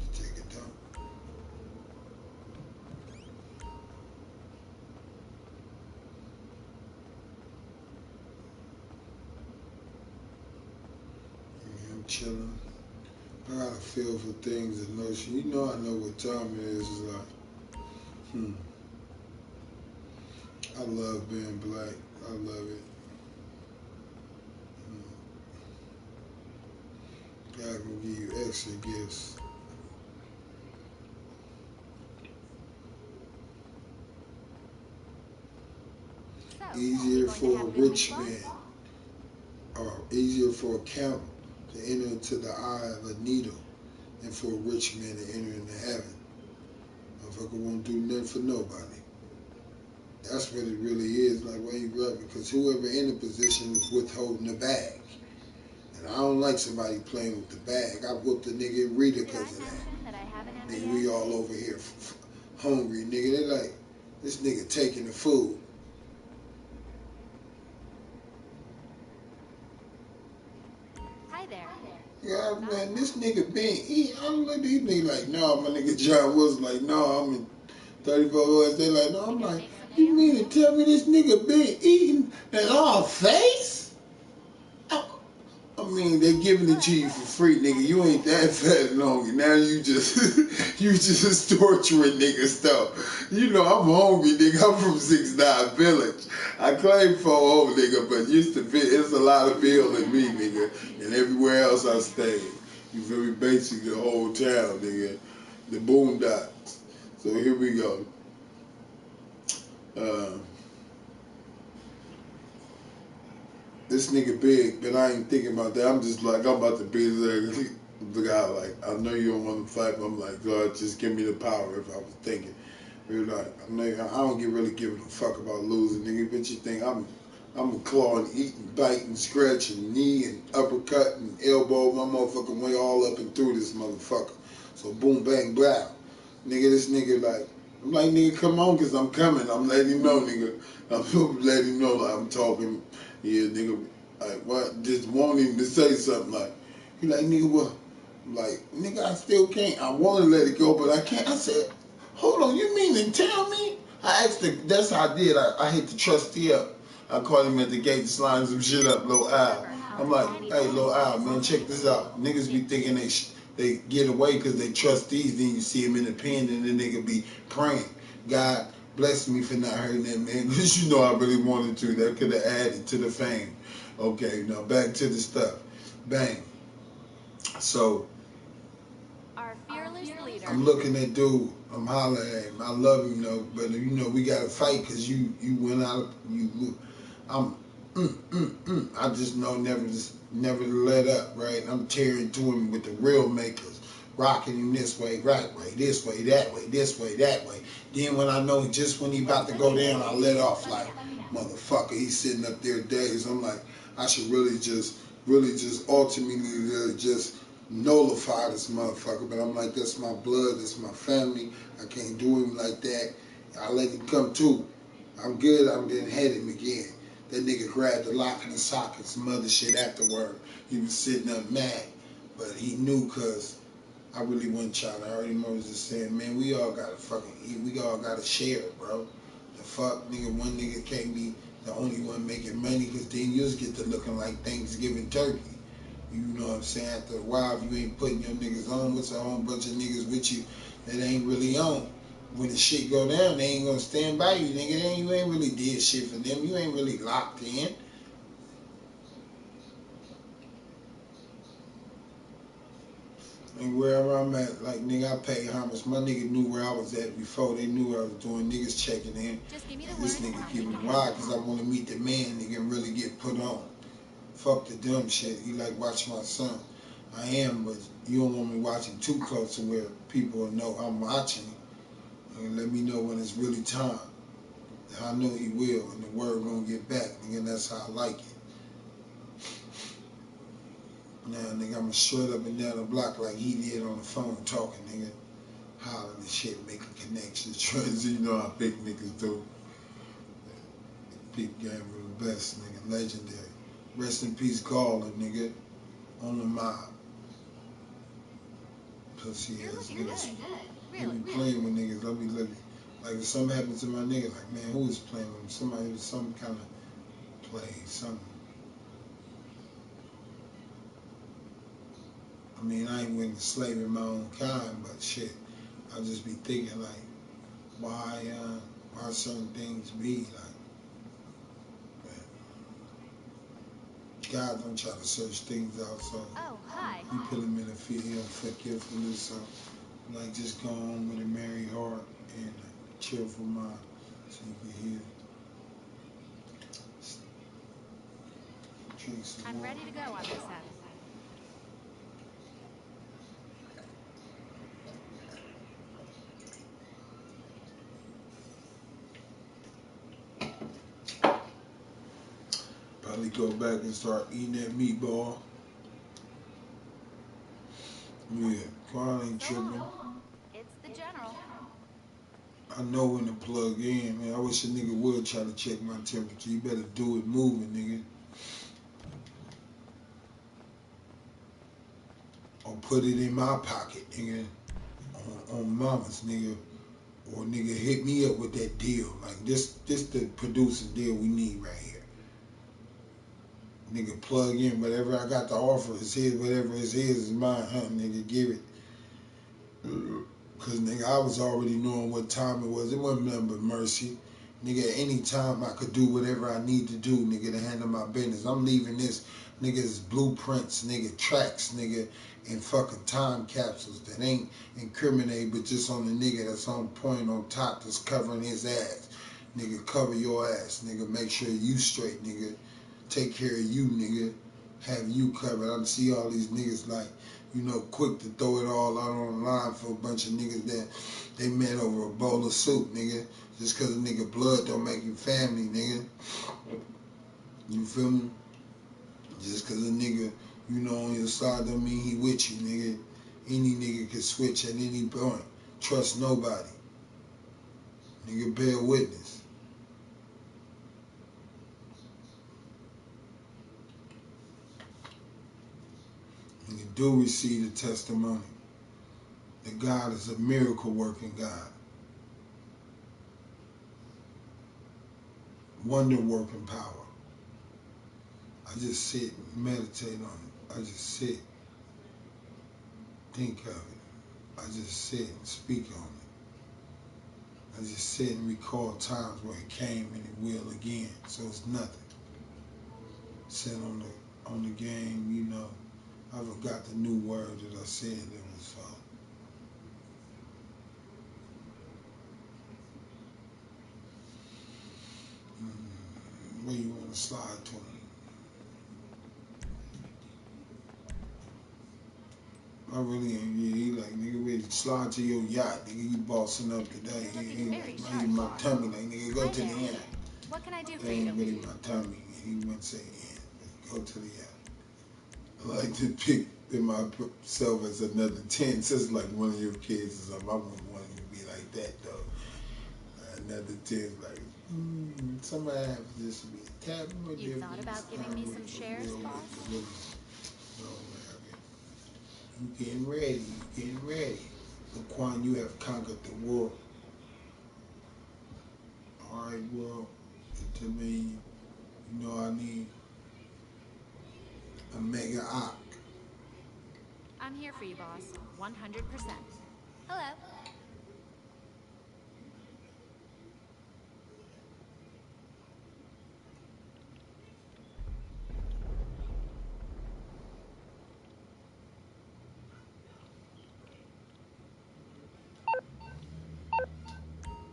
You take it down. I'm chilling. I got a feel for things and notion. You know I know what time it is. It's like, I love being black. I love it. God can give you extra gifts. So, Easier you going for to a have this rich week man, off? or easier for a count to enter into the eye of a needle than for a rich man to enter into heaven. Motherfucker won't do nothing for nobody. That's what it really is, like where you right, because whoever in the position is withholding the bag. And I don't like somebody playing with the bag. I whooped the nigga in Rita Did I because of that. mention that I have an Nigga, MBA? we all over here hungry, nigga. They like, this nigga taking the food. Hi there. Yeah, man, this nigga been eating. I'm like, these niggas like, no, my nigga John was like, no, I'm in 34 hours. They like, no, I'm You gonna like, make some you nails? mean to tell me this nigga been eating in our face? I mean, they giving it to you for free, nigga. You ain't that fat and hungry. Now you just, you just torturing niggas stuff. You know, I'm hungry, nigga. I'm from 6'9" Village. I claim 4'0", nigga, but it's a lot of bill in me, nigga. And everywhere else I stay. You feel me? Basically the whole town, nigga. The boondocks. So here we go. This nigga big, but I ain't thinking about that. I'm just like, I'm about to be the guy. Like, I know you don't want to fight, but I'm like, God, just give me the power. If I was thinking, you're like, I don't really give a fuck about losing, nigga. But you think I'm clawing, eating, biting, scratching, knee and uppercut and elbow my motherfucking way all up and through this motherfucker. So boom, bang, blow, nigga. This nigga like. I'm like, nigga, come on, cause I'm coming. I'm letting you know, nigga. I'm letting you know, like, I'm talking. Yeah, nigga, like, what? Just wanting to say something, like, he like, nigga, what? I'm like, nigga, I still can't. I want to let it go, but I can't. I said, hold on, you mean to tell me? I asked the, that's how I did. I hit the trustee up. I called him at the gate, sliding some shit up, Lil Al. I'm like, hey, Lil Al, man, check this out. Niggas be thinking they get away because they trustees, then you see them in the pen, and the nigga be praying. God bless me for not hurting that man, because you know I really wanted to. That could have added to the fame. Okay, now back to the stuff. Bang. So, Our fearless leader. I'm looking at dude. I'm hollering at him. I love him, though, but you know we gotta fight because you went out. I'm. I just know never to let up, right? I'm tearing to him with the real makers, rocking him this way, right way, this way, that way, this way, that way. Then when I know just when he about to go down, I let off like, motherfucker, he's sitting up there days. I'm like, I should really just ultimately just nullify this motherfucker. But I'm like, that's my blood, that's my family. I can't do him like that. I let him come too. I'm good. I'm getting hit him again. That nigga grabbed the lock in the socket, some other shit afterward. He was sitting up mad, but he knew because I really wasn't trying to hurt him. I was just saying, man, we all gotta fucking eat. We all gotta share it, bro. The fuck, nigga, one nigga can't be the only one making money because then you just get to looking like Thanksgiving turkey. You know what I'm saying? After a while, if you ain't putting your niggas on with a whole bunch of niggas with you that ain't really on. When the shit go down, they ain't gonna stand by you, nigga. You ain't really did shit for them. You ain't really locked in. And wherever I'm at, like, nigga, I pay homage. My nigga knew where I was at before. They knew what I was doing. Niggas checking in. Just give me the And word this and nigga I'll give me make it why, happen. because I want to meet the man, nigga, and really get put on. Fuck the dumb shit. You like watch my son. I am, but you don't want me watching too close to where people will know I'm watching. And let me know when it's really time. I know he will, and the word gonna get back, nigga, and that's how I like it. Now, nigga, I'ma strut up and down the block like he did on the phone talking, nigga. Hollering and shit, making connections. You know how big niggas do. Big game for the best, nigga. Legendary. Rest in peace, Gawler, nigga. On the mob. Pussy You're ass looking niggas. good. He Really. be playing with niggas. I be looking. Like if something happens to my nigga, like, man, who is playing with him? Somebody with some kind of play, something. I mean, I ain't went to slave in my own kind, but shit, I just be thinking like, why certain things be like, God don't try to search things out, so Oh, hi. you put him in a field for forgetfulness, so like just go on with a merry heart and a cheerful mind, so you can hear. Drink some I'm water. ready to go on this end. Probably go back and start eating that meatball. Yeah, Quan ain't So tripping. long. It's the general. I know when to plug in, man. I wish a nigga would try to check my temperature. You better do it moving, nigga. Or put it in my pocket, nigga. On mama's, nigga. Or nigga hit me up with that deal. Like this the producer deal we need right here. Nigga plug in whatever I got to offer is his, whatever is his is mine, huh? Nigga give it. Cause nigga, I was already knowing what time it was. It wasn't nothing but mercy. Nigga, any time I could do whatever I need to do, nigga, to handle my business. I'm leaving this, nigga's blueprints, nigga, tracks, nigga, and fucking time capsules that ain't incriminating, but just on the nigga that's on point on top that's covering his ass. Nigga, cover your ass, nigga. Make sure you straight, nigga. Take care of you, nigga. Have you covered. I see all these niggas like, you know, quick to throw it all out online for a bunch of niggas that they met over a bowl of soup, nigga. Just cause a nigga blood don't make you family, nigga. You feel me? Just cause a nigga, you know, on your side don't mean he with you, nigga. Any nigga can switch at any point. Trust nobody. Nigga, bear witness. Nigga, do receive the testimony that God is a miracle working God. Wonder working power. I just sit and meditate on it. I just sit, think of it. I just sit and speak on it. I just sit and recall times where it came and it will again. So it's nothing. Sit on the game, you know. I forgot the new word that I said that was where you want to slide to. I really ain't. Yeah, he like, nigga, ready to slide to your yacht. Nigga, you bossing up today. You're He looking like, very man, sharp, you my boss. tummy. Like, nigga, go Hi to the there. end. What can I do for That ain't you? really my tummy. He wouldn't say end. Go to the end. I like to pick myself as another 10. Just like one of your kids or something. I wouldn't want him to be like that, though. Another 10 like, somebody have to just be a tad more You different. thought about giving me some shares, boss? No, you getting ready. You getting ready. Laquan, you have conquered the world. All right, world. To me, you know I need a mega op. I'm here for you, boss. 100%. Hello.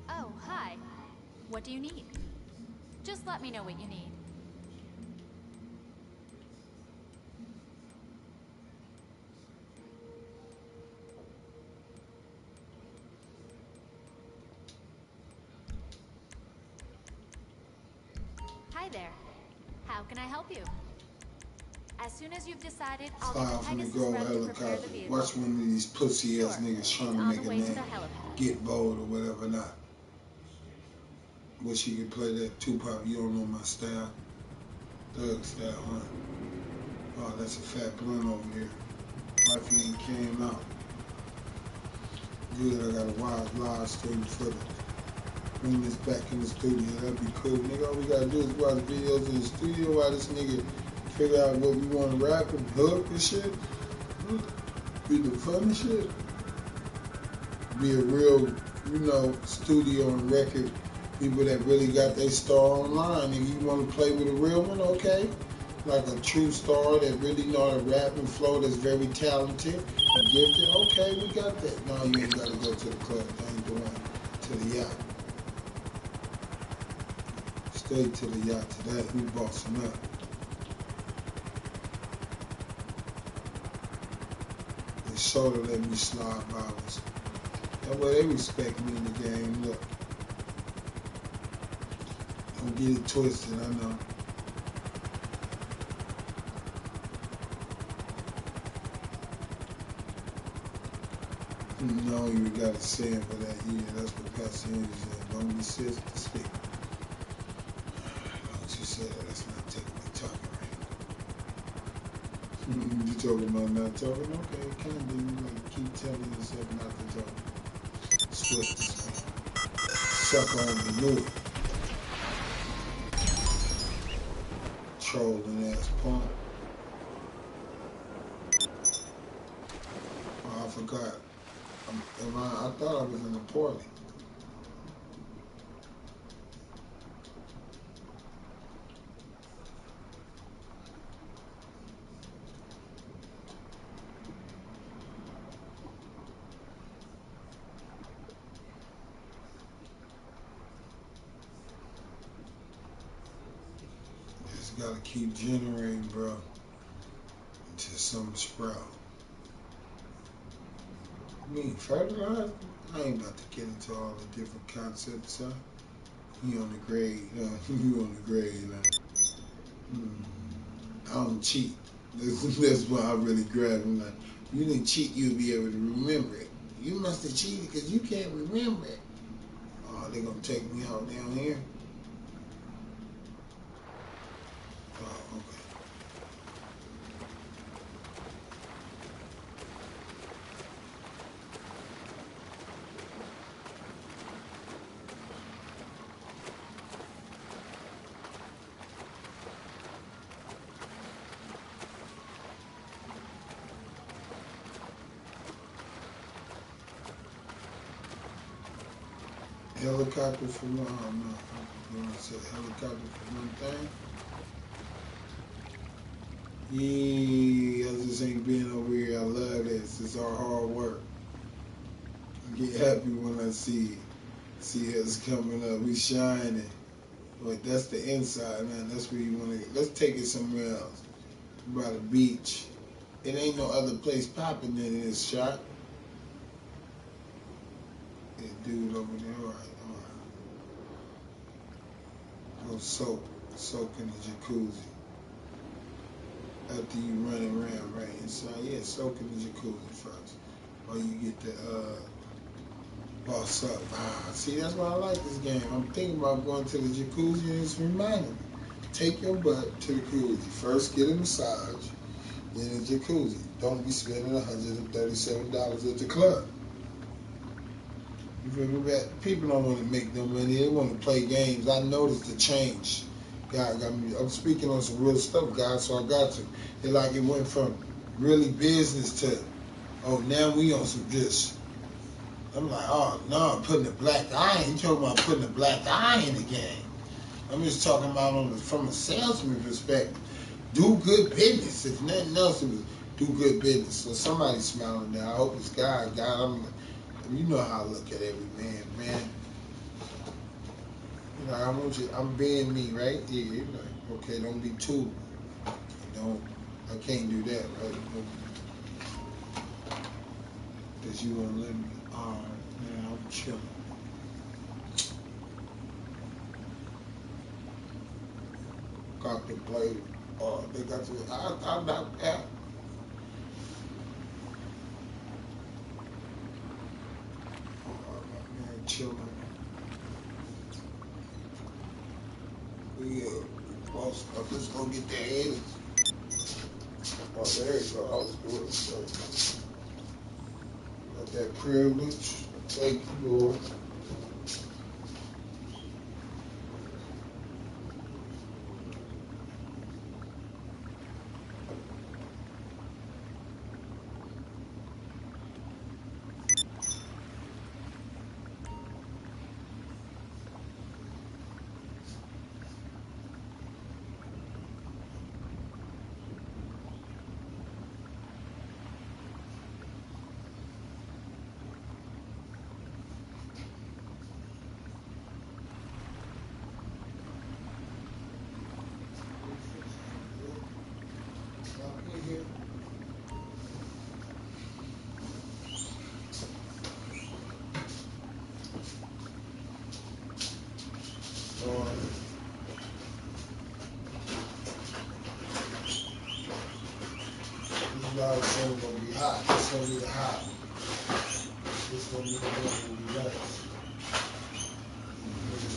Oh, hi. What do you need? Just let me know what you need. Hi there. How can I help you? As soon as you've decided, I'll get the I'm finna Pegasus go rep to prepare the helicopter. vehicle. Watch one of these pussy ass Sure. niggas It's trying to on make the a way to the name. helipad. Get bold or whatever not. Wish you could play that Tupac, you don't know my style. Thug style, huh? Oh, that's a fat blunt over here. Wifey ain't came out. Good, I got a wild live stream footage. Bring this back in the studio, that'd be cool. Nigga, all we gotta do is watch videos in the studio while this nigga figure out what we wanna rap and hook and shit. Be the funny shit. Be a real, studio and record people that really got their star online. If you want to play with a real one, okay. Like a true star that really know how to rap and flow, that's very talented and gifted. Okay, we got that. No, you ain't got to go to the club. That ain't the one. To the yacht. Straight to the yacht today. We bossing up. They sort of let me slide by us. That way they respect me in the game. Look. Don't get it twisted, I know. No, you got a saying for that. Yeah, that's what Pastor Henry said. Don't be speak. Don't you say that. That's not technically talking right. You talking about not talking? Okay, it can be. You like keep telling yourself not to talk. Switch to speak. Suck on the move. Trolling ass punk. Oh, I forgot. I thought I was in the party. Just gotta keep generating, bro, until something sprout. I mean, fertilizer? I ain't about to get into all the different concepts, huh? You on the grade, you on the grade, I don't cheat. That's why I really grab him. Like, you didn't cheat, you'll be able to remember it. You must have cheated because you can't remember it. Oh, they gonna take me out down here? Oh, okay. Helicopter for one, oh no. You want to say helicopter for one thing? Yeah, I just ain't been over here. I love this. It's our hard work. I get happy when I see us coming up. We shining. But that's the inside, man. That's where you want to get. Let's take it somewhere else. By the beach. It ain't no other place popping than this shot. That dude over there. All right. Go soak in the jacuzzi. After you running around right inside, yeah, soak in the jacuzzi first. Or you get the boss up. See, that's why I like this game. I'm thinking about going to the jacuzzi and it's reminding me. Take your butt to the jacuzzi. First get a massage, then a jacuzzi. Don't be spending $137 at the club. You feel me? People don't want to make no money. They want to play games. I noticed the change. God got me. I'm speaking on some real stuff, guys, so I got to. It went from really business to Oh, now we on some just. I'm like, oh no, putting the black eye. You talking about putting the black eye in the game? I'm just talking about from a salesman perspective. Do good business. If nothing else, do good business. So somebody's smiling there. I hope it's God. God, you know how I look at every man, man. You know, I want you. I'm being me, right? Yeah. You're like, okay, don't be too. Don't. I can't do that, right? Cause you won't let me. All right, man. I'm chilling. Got to play. They got to. I'm not out. Man, chilling. Yeah. Boss, I'm just gonna get the head. Oh, there you go. I was good. So, got that privilege. Thank you, Lord. It's gonna be hot. It's gonna be hot. It's gonna be nice.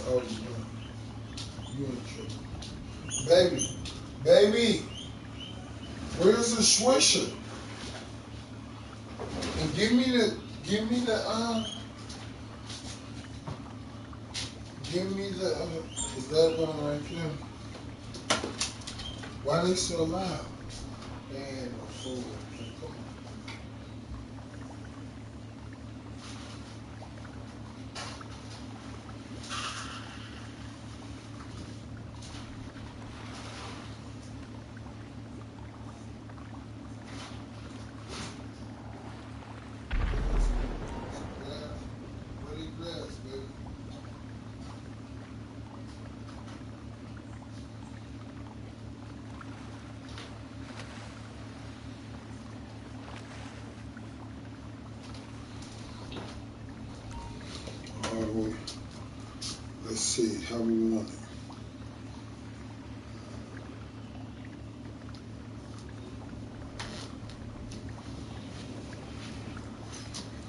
Oh, you ain't tripping. Baby, where's the swisher? And give me the, is that one right there? Why they so loud? Man, a fool. Let's see how we want it.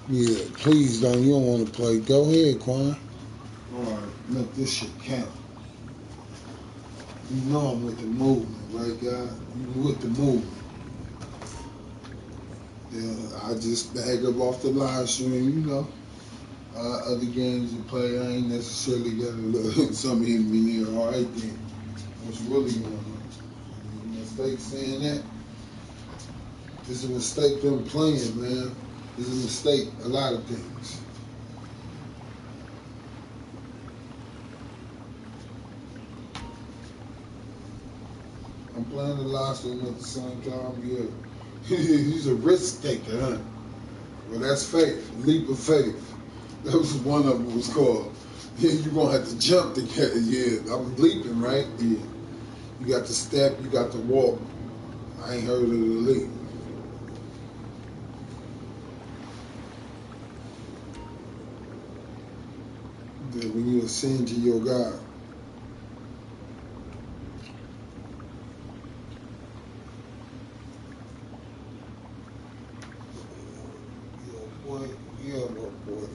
Yeah, please don't. You don't want to play. Go ahead, Quan. All right, let this shit count. You know I'm with the movement, right, guy? You with the movement. Yeah, I just bag up off the live stream, you know. Other games to play, I ain't necessarily got to look something in me near. All right, then. What's really going on? Mistake saying that? It's a mistake them playing, man. It's a mistake, a lot of things. I'm playing the live stream at the same time, yeah. He's a risk taker, huh? Well, that's faith, leap of faith. That was one of them was called. Yeah, you're going to have to jump to get it. Yeah, I was leaping, right? Yeah. You got to step, you got to walk. I ain't heard of the leap. Yeah, when you ascend to your God. Yeah, boy.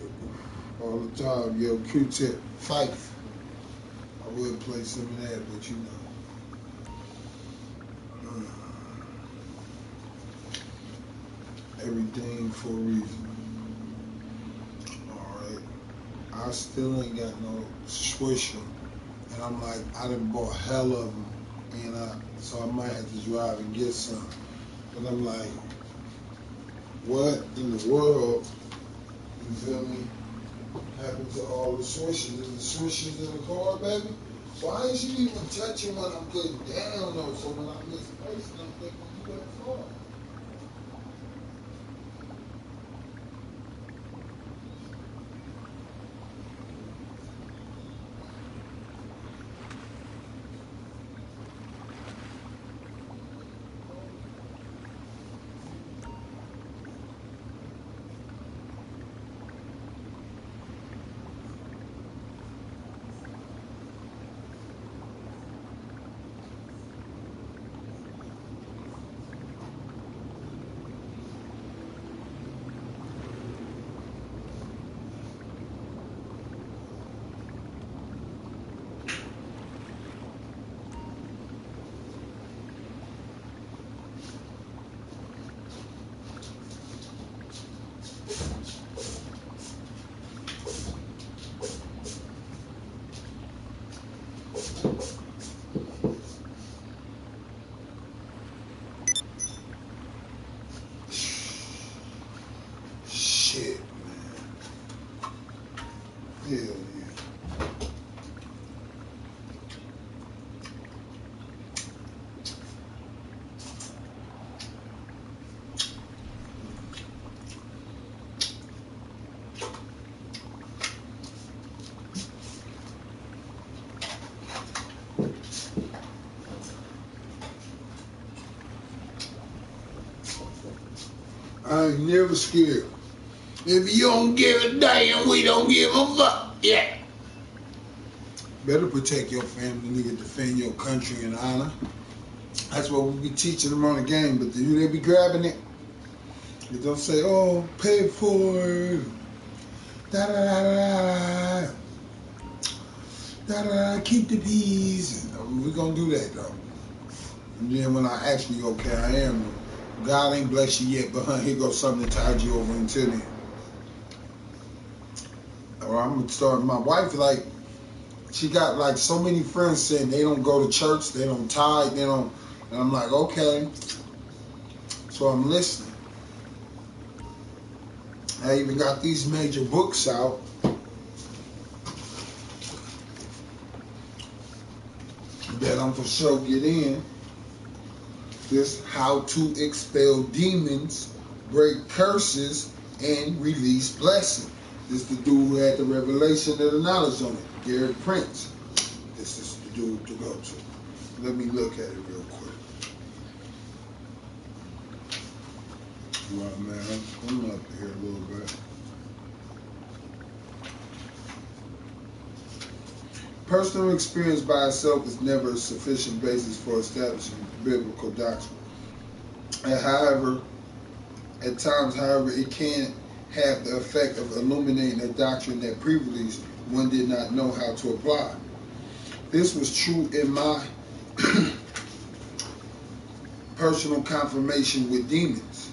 All the time, yo, Q-Tip, fight. I would play some of that, but you know. Everything for a reason. Alright. I still ain't got no swisher. And I'm like, I done bought hell of them. And so I might have to drive and get some. But I'm like, what in the world, you feel me, happened to all the switches? Is the switches in the car, baby? Why ain't you even touching what I'm putting down though? So when I misplace it, I'm thinking you got the car. Shit, man. Hell yeah. I ain't never scared. If you don't give a damn, we don't give a fuck. Yeah. Better protect your family, nigga. Defend your country and honor. That's what we be teaching them on the game, but they be grabbing it. They don't say, oh, pay for it. Da da da da da. Da da da. Keep the peace. We gonna do that though. And then when I actually, okay, I am. God ain't blessed you yet, but here goes something to tide you over until then. Or I'm gonna start. My wife, like, she got like so many friends saying they don't go to church, they don't tithe, they don't. And I'm like, okay. So I'm listening. I even got these major books out. That I'm for sure get in. This How to Expel Demons, Break Curses, and Release Blessing. This the dude who had the revelation of the knowledge on it, Garrett Prince. This is the dude to go to. Let me look at it real quick. Right, man, I'm up here a little bit. Personal experience by itself is never a sufficient basis for establishing biblical doctrine. At times, however, it can have the effect of illuminating a doctrine that previously one did not know how to apply. This was true in my personal confirmation with demons.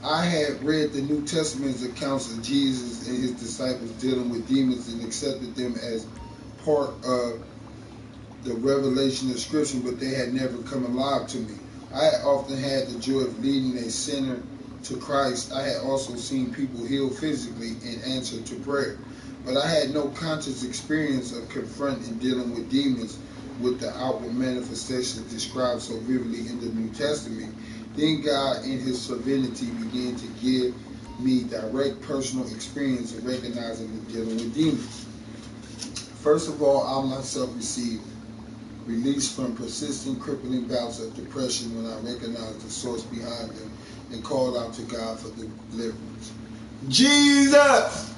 I had read the New Testament's accounts of Jesus and his disciples dealing with demons and accepted them as part of the revelation of Scripture, but they had never come alive to me. I had often had the joy of leading a sinner to Christ. I had also seen people healed physically in answer to prayer, but I had no conscious experience of confronting and dealing with demons with the outward manifestations described so vividly in the New Testament. Then God, in his sovereignty, began to give me direct personal experience of recognizing and dealing with demons. First of all, I myself received release from persistent crippling bouts of depression when I recognized the source behind them and called out to God for deliverance. Jesus!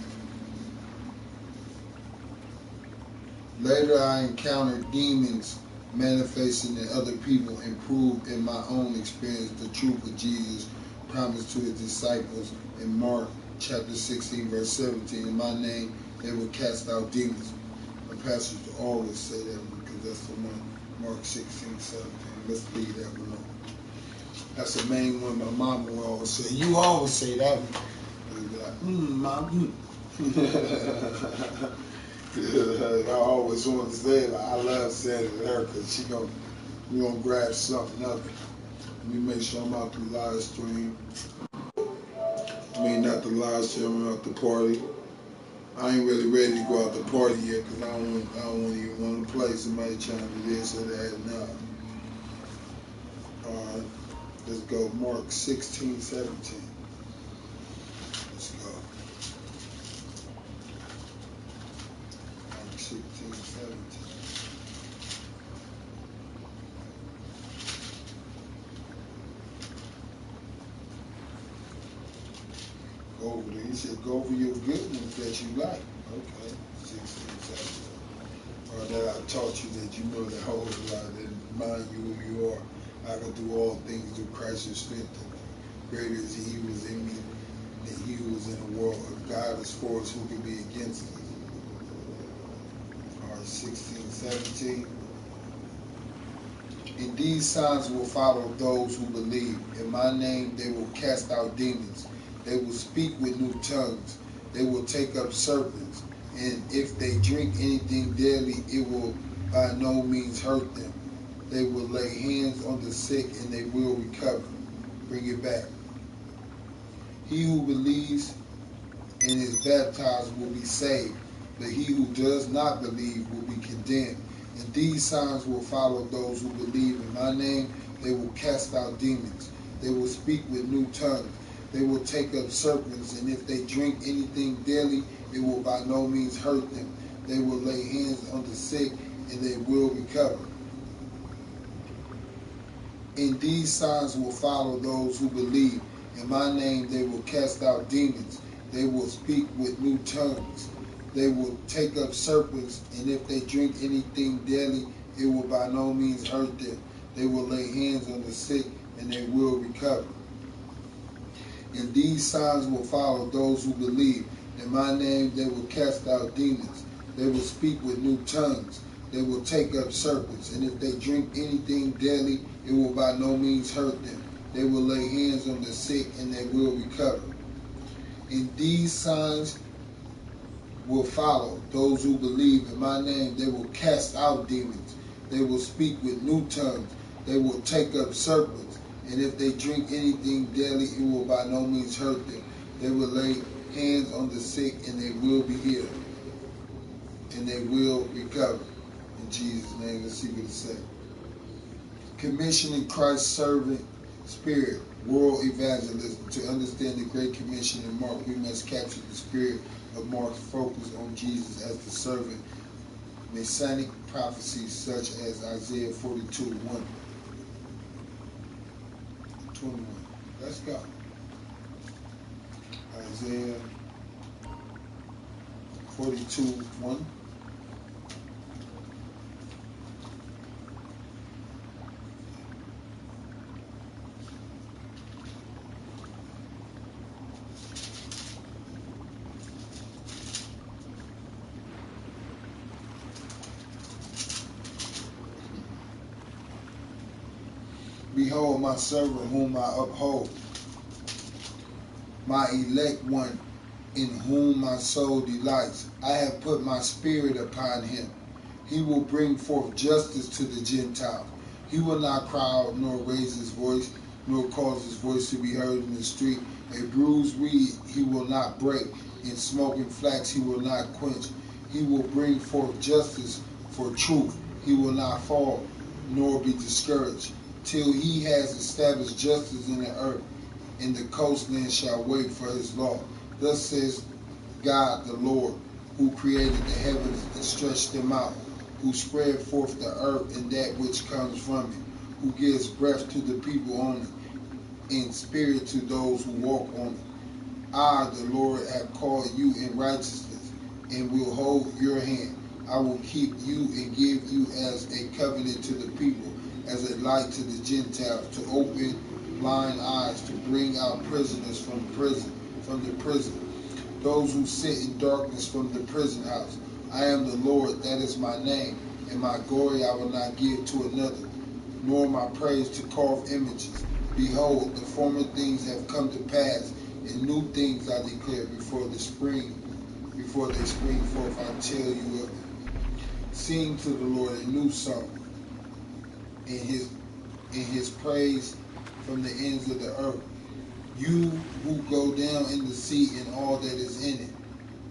Later, I encountered demons manifesting in other people and proved in my own experience the truth of Jesus' promise to his disciples in Mark chapter 16, verse 17. In my name, they will cast out demons. The pastors always say that one because that's the one, Mark 16, 17. Let's leave that one on. That's the main one my mama will always say. You always say that one. And be like, mom. I always want to say it. Like, I love saying it to her because we gonna grab something of it. Let me make sure I'm out through live stream. not the live stream out the party. I ain't really ready to go out the party yet because I don't even want to play somebody trying to do this or that. No. Alright, let's go. Mark 16:17. Let's go. Mark 16:17. Go over there. He said, go over your good ones that you like. Okay. 16:17. Or that I taught you that you know the whole lot and mind you who you are. I can do all things through Christ who strengthens me. Greater is he who is in me than he who is in the world. If God is for us, who can be against us? All right, 16:17. And these signs will follow those who believe. In my name they will cast out demons. They will speak with new tongues. They will take up serpents. And if they drink anything deadly, it will by no means hurt them. They will lay hands on the sick and they will recover. Bring it back. He who believes and is baptized will be saved, but he who does not believe will be condemned. And these signs will follow those who believe. In my name they will cast out demons. They will speak with new tongues. They will take up serpents, and if they drink anything deadly, it will by no means hurt them. They will lay hands on the sick, and they will recover. And these signs will follow those who believe. In my name they will cast out demons. They will speak with new tongues. They will take up serpents, and if they drink anything deadly, it will by no means hurt them. They will lay hands on the sick, and they will recover. And these signs will follow those who believe. In my name they will cast out demons. They will speak with new tongues. They will take up serpents. And if they drink anything deadly, it will by no means hurt them. They will lay hands on the sick and they will recover. And these signs will follow those who believe. In my name they will cast out demons. They will speak with new tongues. They will take up serpents. And if they drink anything deadly, it will by no means hurt them. They will lay hands on the sick and they will be healed. And they will recover. In Jesus' name, let's see what it says. Commissioning Christ's servant spirit, world evangelism. To understand the Great Commission in Mark, we must capture the spirit of Mark's focus on Jesus as the servant. Messianic prophecies such as Isaiah 42:1. 21. Let's go. Isaiah 42:1. Behold my servant whom I uphold, my elect one in whom my soul delights. I have put my spirit upon him. He will bring forth justice to the Gentiles. He will not cry out nor raise his voice, nor cause his voice to be heard in the street. A bruised reed he will not break, and smoking flax he will not quench. He will bring forth justice for truth. He will not fall nor be discouraged, till he has established justice in the earth, and the coastland shall wait for his law. Thus says God the Lord, who created the heavens and stretched them out, who spread forth the earth and that which comes from it, who gives breath to the people on it, and spirit to those who walk on it. I, the Lord, have called you in righteousness, and will hold your hand. I will keep you and give you as a covenant to the people, as a light to the Gentiles, to open blind eyes, to bring out prisoners from the prison, those who sit in darkness from the prison house. I am the Lord, that is my name, and my glory I will not give to another, nor my praise to carved images. Behold, the former things have come to pass, and new things I declare before they spring forth. I tell you of it. Sing to the Lord a new song, in his praise from the ends of the earth. You who go down in the sea and all that is in it,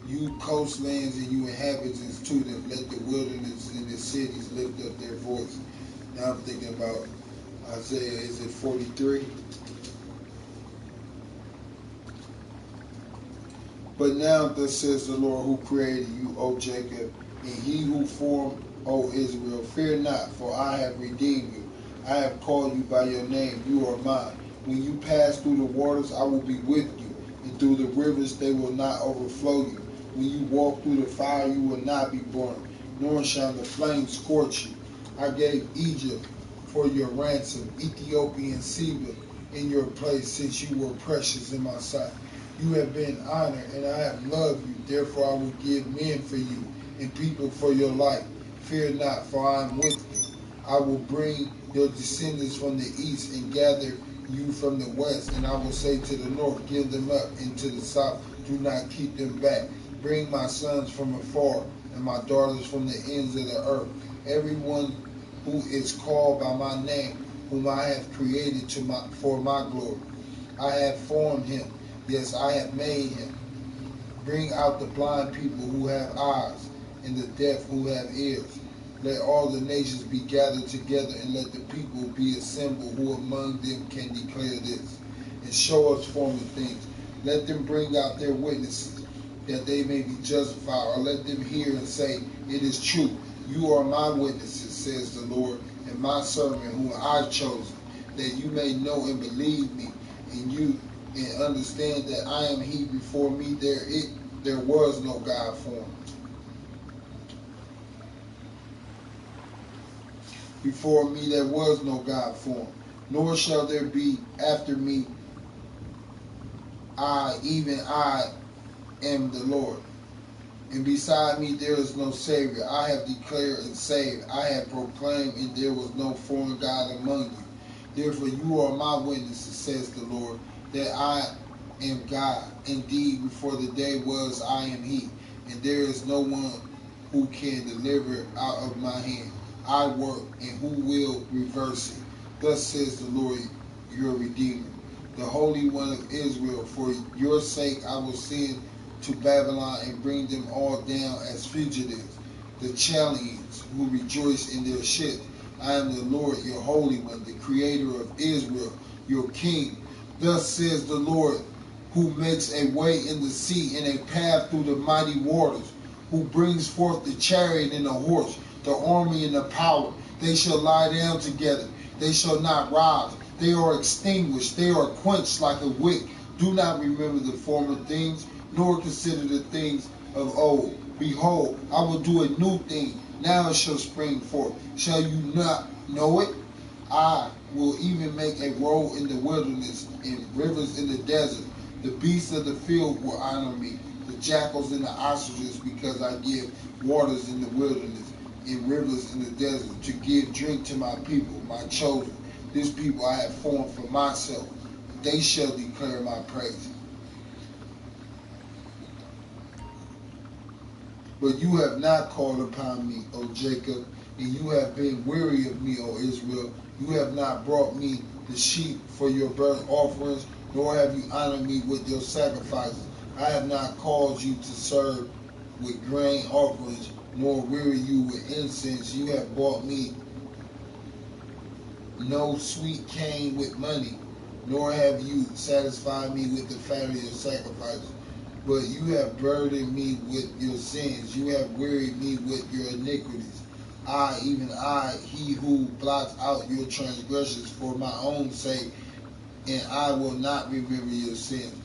you coastlands and you inhabitants to them, let the wilderness and the cities lift up their voice. Now I'm thinking about Isaiah, is it 43? But now thus says the Lord who created you, O Jacob, and he who formed, O Israel, fear not, for I have redeemed you. I have called you by your name, you are mine. When you pass through the waters, I will be with you, and through the rivers they will not overflow you. When you walk through the fire, you will not be burned, nor shall the flames scorch you. I gave Egypt for your ransom, Ethiopia and Seba in your place, since you were precious in my sight. You have been honored, and I have loved you. Therefore I will give men for you, and people for your life. Fear not, for I am with you. I will bring your descendants from the east and gather you from the west. And I will say to the north, give them up, and to the south, do not keep them back. Bring my sons from afar, and my daughters from the ends of the earth. Everyone who is called by my name, whom I have created for my glory. I have formed him. Yes, I have made him. Bring out the blind people who have eyes, and the deaf who have ears. Let all the nations be gathered together, and let the people be assembled who among them can declare this, and show us former things. Let them bring out their witnesses, that they may be justified, or let them hear and say, it is true. You are my witnesses, says the Lord, and my servant whom I've chosen, that you may know and believe me, and understand that I am he. Before me there was no God formed. Before me there was no God formed, nor shall there be after me. Even I am the Lord. And beside me there is no Savior. I have declared and saved. I have proclaimed, and there was no foreign God among you. Therefore you are my witnesses, says the Lord, that I am God. Indeed, before the day was, I am he. And there is no one who can deliver out of my hand. I work, and who will reverse it? Thus says the Lord, your Redeemer, the Holy One of Israel. For your sake I will send to Babylon and bring them all down as fugitives, the Chaldeans who rejoice in their ships. I am the Lord, your Holy One, the Creator of Israel, your King. Thus says the Lord, who makes a way in the sea and a path through the mighty waters, who brings forth the chariot and the horse, the army and the power. They shall lie down together. They shall not rise. They are extinguished. They are quenched like a wick. Do not remember the former things, nor consider the things of old. Behold, I will do a new thing. Now it shall spring forth. Shall you not know it? I will even make a road in the wilderness and rivers in the desert. The beasts of the field will honor me, the jackals and the ostriches, because I give waters in the wilderness and rivers in the desert, to give drink to my people, my chosen. This people I have formed for myself. They shall declare my praise. But you have not called upon me, O Jacob, and you have been weary of me, O Israel. You have not brought me the sheep for your burnt offerings, nor have you honored me with your sacrifices. I have not called you to serve with grain offerings, nor weary you with incense. You have bought me no sweet cane with money, nor have you satisfied me with the fat of your sacrifices. But you have burdened me with your sins. You have wearied me with your iniquities. I, even I, he who blots out your transgressions for my own sake, and I will not remember your sins.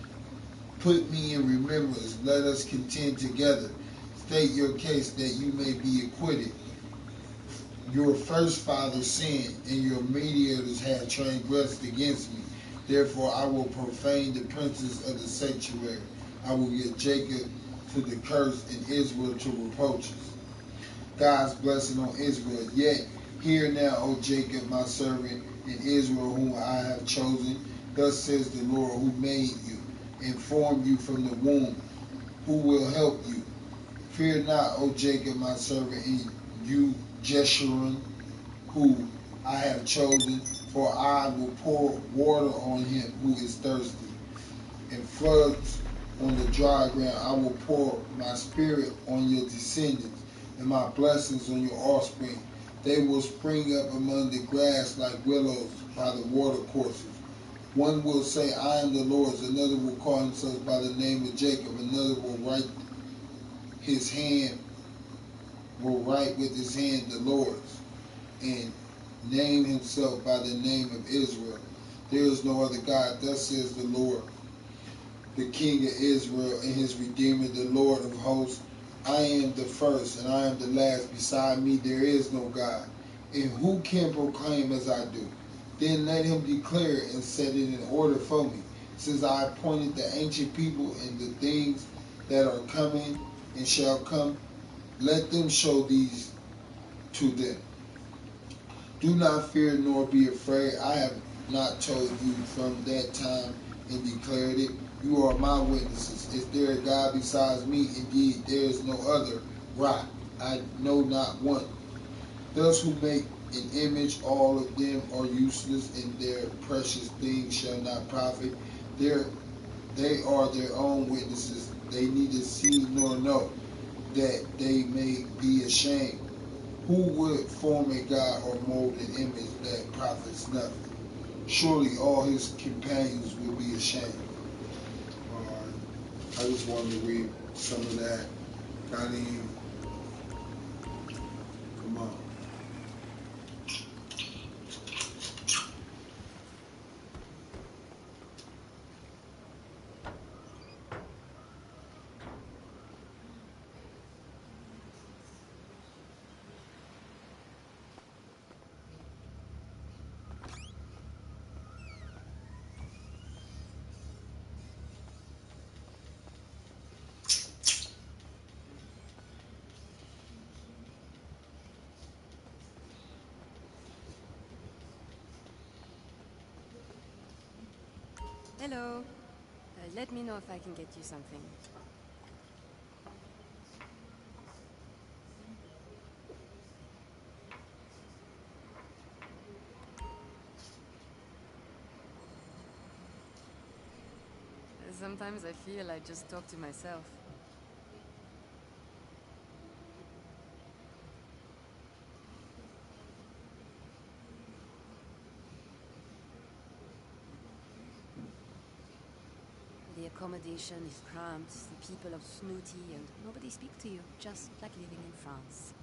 Put me in remembrance. Let us contend together. State your case that you may be acquitted. Your first father sinned, and your mediators have transgressed against me. Therefore I will profane the princes of the sanctuary. I will get Jacob to the curse and Israel to reproaches. God's blessing on Israel. Yet hear now, O Jacob, my servant, and Israel, whom I have chosen. Thus says the Lord, who made you and formed you from the womb, who will help you. Fear not, O Jacob, my servant, and you, Jeshurun, who I have chosen, for I will pour water on him who is thirsty, and floods on the dry ground. I will pour my spirit on your descendants and my blessings on your offspring. They will spring up among the grass like willows by the watercourses. One will say, I am the Lord's. Another will call himself by the name of Jacob. Another will write with his hand the Lord's, and name himself by the name of Israel. There is no other God. Thus says the Lord, the King of Israel and his Redeemer, the Lord of hosts. I am the first and I am the last. Beside me there is no God. And who can proclaim as I do? Then let him declare it and set it in order for me. Since I appointed the ancient people and the things that are coming and shall come, let them show these to them. Do not fear nor be afraid. I have not told you from that time and declared it. You are my witnesses. Is there a God besides me? Indeed, there is no other rock. I know not one. Those who make an image, all of them are useless, and their precious things shall not profit. They are their own witnesses. They neither see nor know, that they may be ashamed. Who would form a god or mold an image that profits nothing? Surely all his companions will be ashamed. I just wanted to read some of that. I mean, come on. Hello. Let me know if I can get you something. Sometimes I feel I just talk to myself. The accommodation is cramped, the people are snooty, and nobody speaks to you, just like living in France.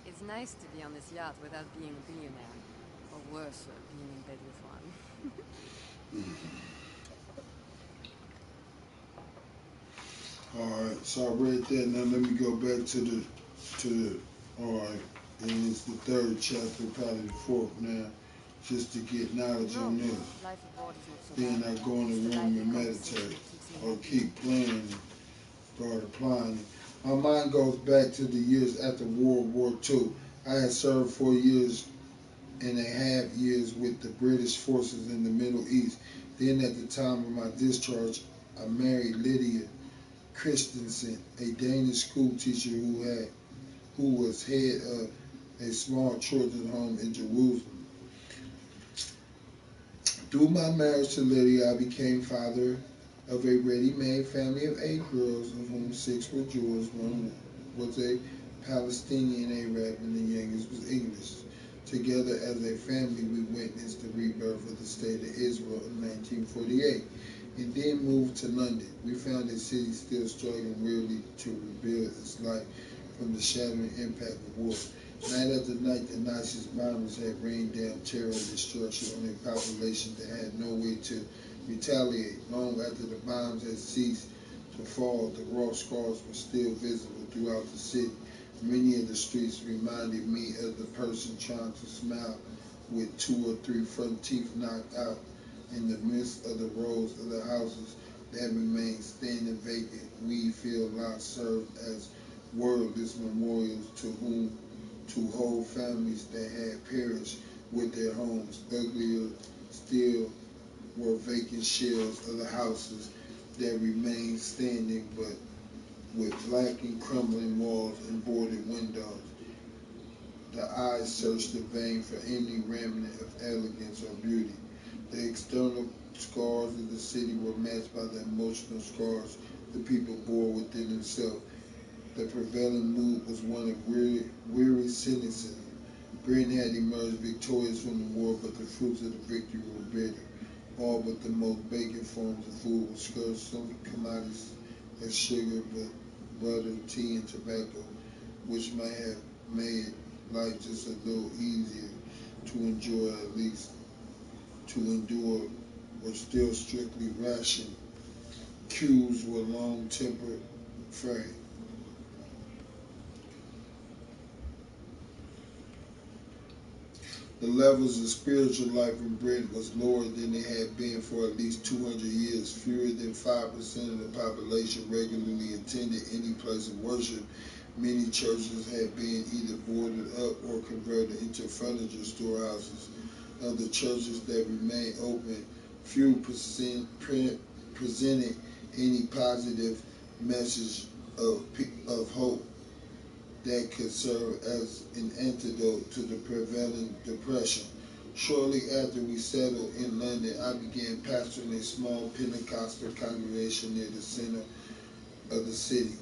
It's nice to be on this yacht without being a billionaire. Or worse, being in bed with one. Alright, so I read that. Now let me go back to alright, and it's the third chapter, probably the fourth now, just to get knowledge on this. Life abroad is not so Then bad. I go in the room and meditate, or keep playing and start applying it. My mind goes back to the years after World War II. I had served 4 years and a half years with the British forces in the Middle East. Then at the time of my discharge, I married Lydia Christensen, a Danish school teacher who was head of a small children's home in Jerusalem. Through my marriage to Lydia, I became father of a ready-made family of 8 girls, of whom 6 were Jews, 1 was a Palestinian Arab, and the youngest was English. Together as a family, we witnessed the rebirth of the state of Israel in 1948, and then moved to London. We found a city still struggling wearily to rebuild its life from the shattering impact of war. Night after night, the Nazis' bombers had rained down terror and destruction on a population that had no way to retaliate. Long after the bombs had ceased to fall, the raw scars were still visible throughout the city. Many of the streets reminded me of the person trying to smile with 2 or 3 front teeth knocked out. In the midst of the rows of the houses that remained standing vacant, we feel lots served as wordless memorials to whole families that had perished with their homes. Uglier still were vacant shells of the houses that remained standing, but with black and crumbling walls and boarded windows. The eyes searched in vain for any remnant of elegance or beauty. The external scars of the city were matched by the emotional scars the people bore within themselves. The prevailing mood was one of weary cynicism. Britain had emerged victorious from the war, but the fruits of the victory were bitter. All but the most basic forms of food were scarce. Some commodities as sugar, butter, tea, and tobacco, which may have made life just a little easier to enjoy, at least to endure, were still strictly rationed. Queues were long-tempered frame. The levels of spiritual life in Britain was lower than they had been for at least 200 years. Fewer than 5% of the population regularly attended any place of worship. Many churches had been either boarded up or converted into furniture storehouses. Of the churches that remained open, few presented any positive message of hope that could serve as an antidote to the prevailing depression. Shortly after we settled in London, I began pastoring a small Pentecostal congregation near the center of the city.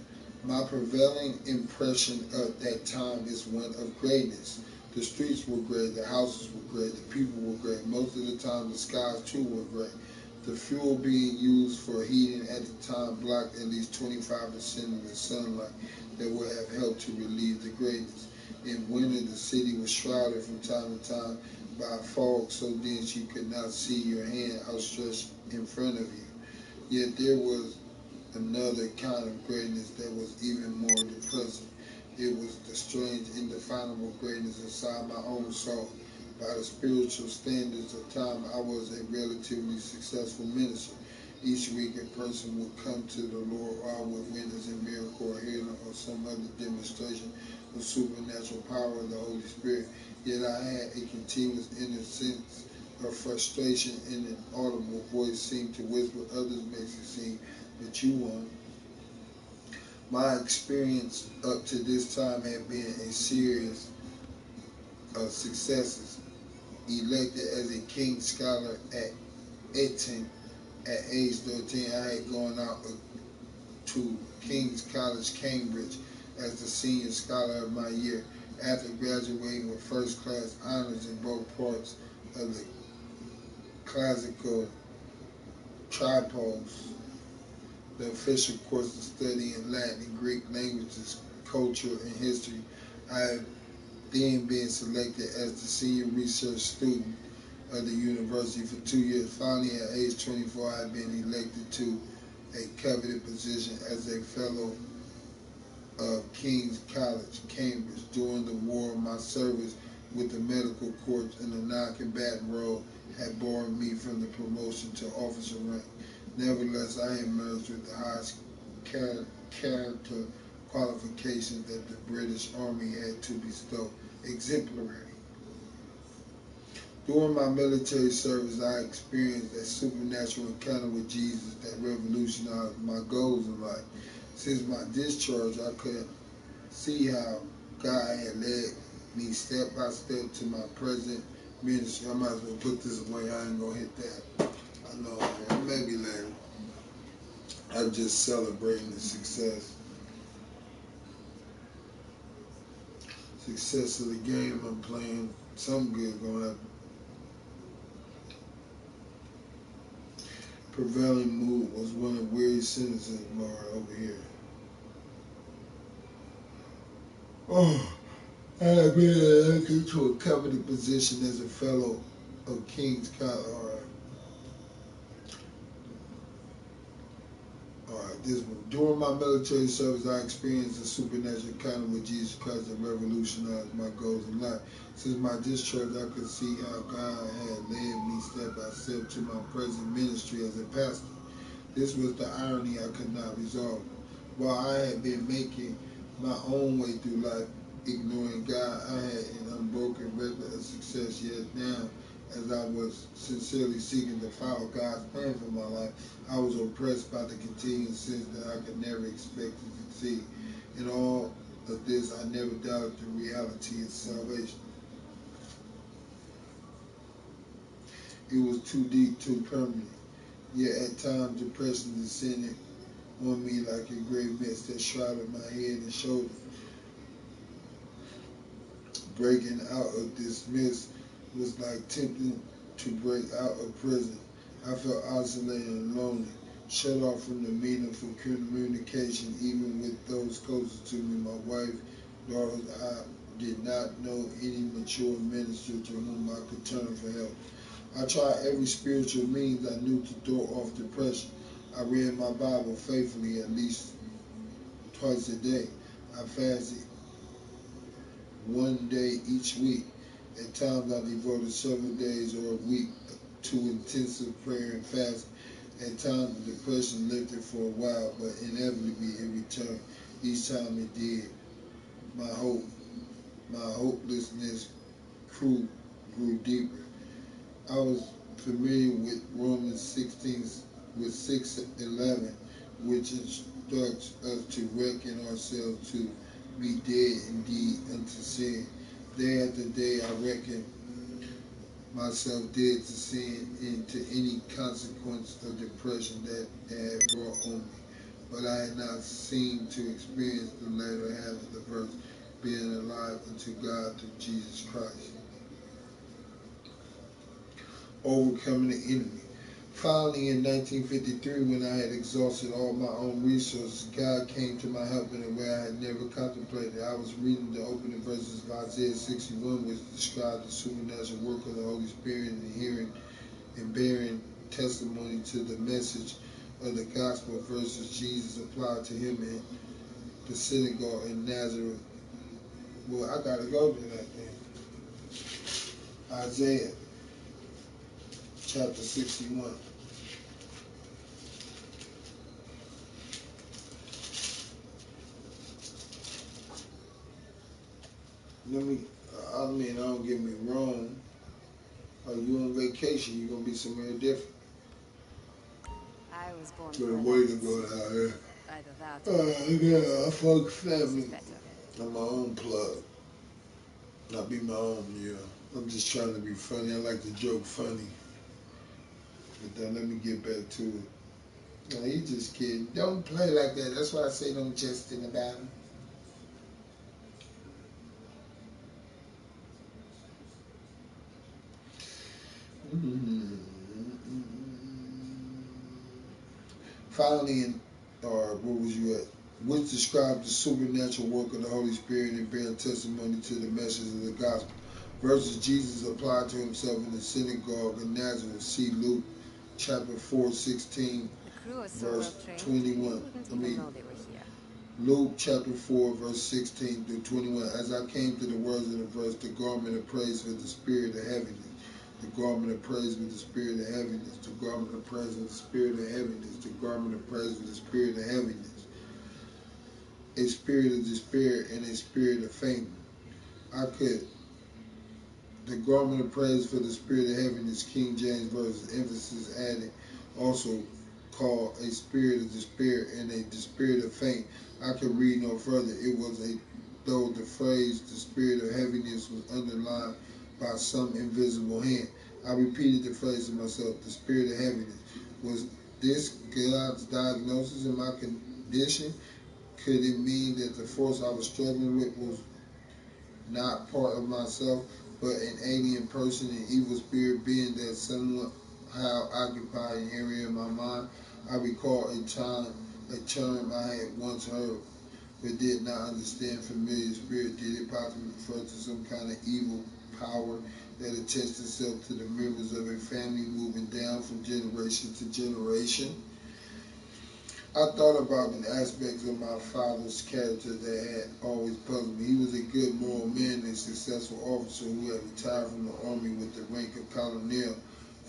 My prevailing impression at that time is one of greatness. The streets were great, the houses were great, the people were great. Most of the time, the skies too were great. The fuel being used for heating at the time blocked at least 25% of the sunlight that would have helped to relieve the greatness. In winter, the city was shrouded from time to time by fog so dense you could not see your hand outstretched in front of you. Yet there was another kind of greatness that was even more depressing. It was the strange, indefinable greatness inside my own soul. By the spiritual standards of time, I was a relatively successful minister. Each week, a person would come to the Lord, or I would witness a miracle or healing or some other demonstration of supernatural power of the Holy Spirit. Yet I had a continuous inner sense of frustration, and an audible voice seemed to whisper, others may succeed, but you won't. My experience up to this time had been a series of successes. Elected as a King's Scholar at Eton at age 13, I had gone out to King's College, Cambridge as the senior scholar of my year. After graduating with first class honors in both parts of the classical tripos, the official course of study in Latin and Greek languages, culture, and history, I had then been selected as the senior research student of the university for 2 years. Finally, at age 24, I had been elected to a coveted position as a fellow of King's College, Cambridge. During the war, my service with the medical corps in a non-combatant role had borne me from the promotion to officer rank. Nevertheless, I emerged with the highest character qualifications that the British Army had to bestow: exemplary. During my military service, I experienced a supernatural encounter with Jesus that revolutionized my goals in life. Since my discharge, I could see how God had led me step by step to my present ministry. I might as well put this away. I ain't gonna hit that. I know, man. Maybe later. I'm just celebrating the success of the game I'm playing. Something good gonna happen. Prevailing mood was one of weary cynicism over here. Oh, I have been elected to a coveted position as a fellow of King's College. Alright, this one. During my military service, I experienced a supernatural encounter with Jesus Christ that revolutionized my goals in life. Since my discharge, I could see how God had led me step by step to my present ministry as a pastor. This was the irony I could not resolve. While I had been making my own way through life, ignoring God, I had an unbroken record of success. Yet now, as I was sincerely seeking to follow God's plan for my life, I was oppressed by the continuing sense that I could never expect to succeed. In all of this, I never doubted the reality of salvation. It was too deep, too permanent. Yet at times depression descended on me like a great mist that shrouded my head and shoulders. Breaking out of this mist was like tempting to break out of prison. I felt isolated and lonely, shut off from the meaningful communication even with those closest to me, my wife, daughters. I did not know any mature minister to whom I could turn for help. I tried every spiritual means I knew to throw off depression. I read my Bible faithfully at least twice a day. I fasted one day each week. At times I devoted several days or a week to intensive prayer and fasting. At times the depression lifted for a while, but inevitably it returned. Each time it did, my hopelessness grew deeper. I was familiar with Romans 16, with 6:11, which instructs us to reckon ourselves to be dead indeed unto sin. Day after day I reckon myself dead to sin and to any consequence of depression that it had brought on me. But I had not seemed to experience the latter half of the verse, being alive unto God through Jesus Christ. Overcoming the enemy. Finally, in 1953, when I had exhausted all my own resources, God came to my help in a way I had never contemplated. I was reading the opening verses of Isaiah 61, which described the supernatural work of the Holy Spirit, and hearing and bearing testimony to the message of the gospel verses Jesus applied to him in the synagogue in Nazareth. Well, I gotta go to that thing. Isaiah chapter 61. Don't get me wrong. Are you on vacation? You gonna be somewhere different. I was born But for way to this. go down here. Either that or Yeah, I fuck this family. is better. I'm my own plug. Not be my own, yeah. I'm just trying to be funny. I like to joke funny. But then let me get back to it. No, he just kidding. Don't play like that. That's why I say don't jest in about him. Finally, where was you at? Which describes the supernatural work of the Holy Spirit and bearing testimony to the message of the gospel. Verses Jesus applied to himself in the synagogue in Nazareth. See Luke chapter 4:16, The crew was so verse well trained, 21. you wouldn't even know they were here. Luke chapter 4, verse 16 through 21. As I came to the words of the verse, the garment of praise for the spirit of heaviness. The garment of praise with the spirit of heaviness. The garment of praise with the spirit of heaviness. The garment of praise with the spirit of heaviness. A spirit of despair and a spirit of fainting. The garment of praise for the spirit of heaviness, King James Version, emphasis added, also called a spirit of despair and a spirit of faint. I could read no further. It was though the phrase the spirit of heaviness was underlined by some invisible hand. I repeated the phrase to myself, the spirit of heaviness. Was this God's diagnosis of my condition? Could it mean that the force I was struggling with was not part of myself, but an alien person, an evil spirit being that somehow occupied an area of my mind? I recall a term I had once heard, but did not understand. Familiar spirit. Did it possibly refer to some kind of evil power that attached itself to the members of a family, moving down from generation to generation? I thought about the aspects of my father's character that had always puzzled me. He was a good moral man and a successful officer who had retired from the army with the rank of colonel.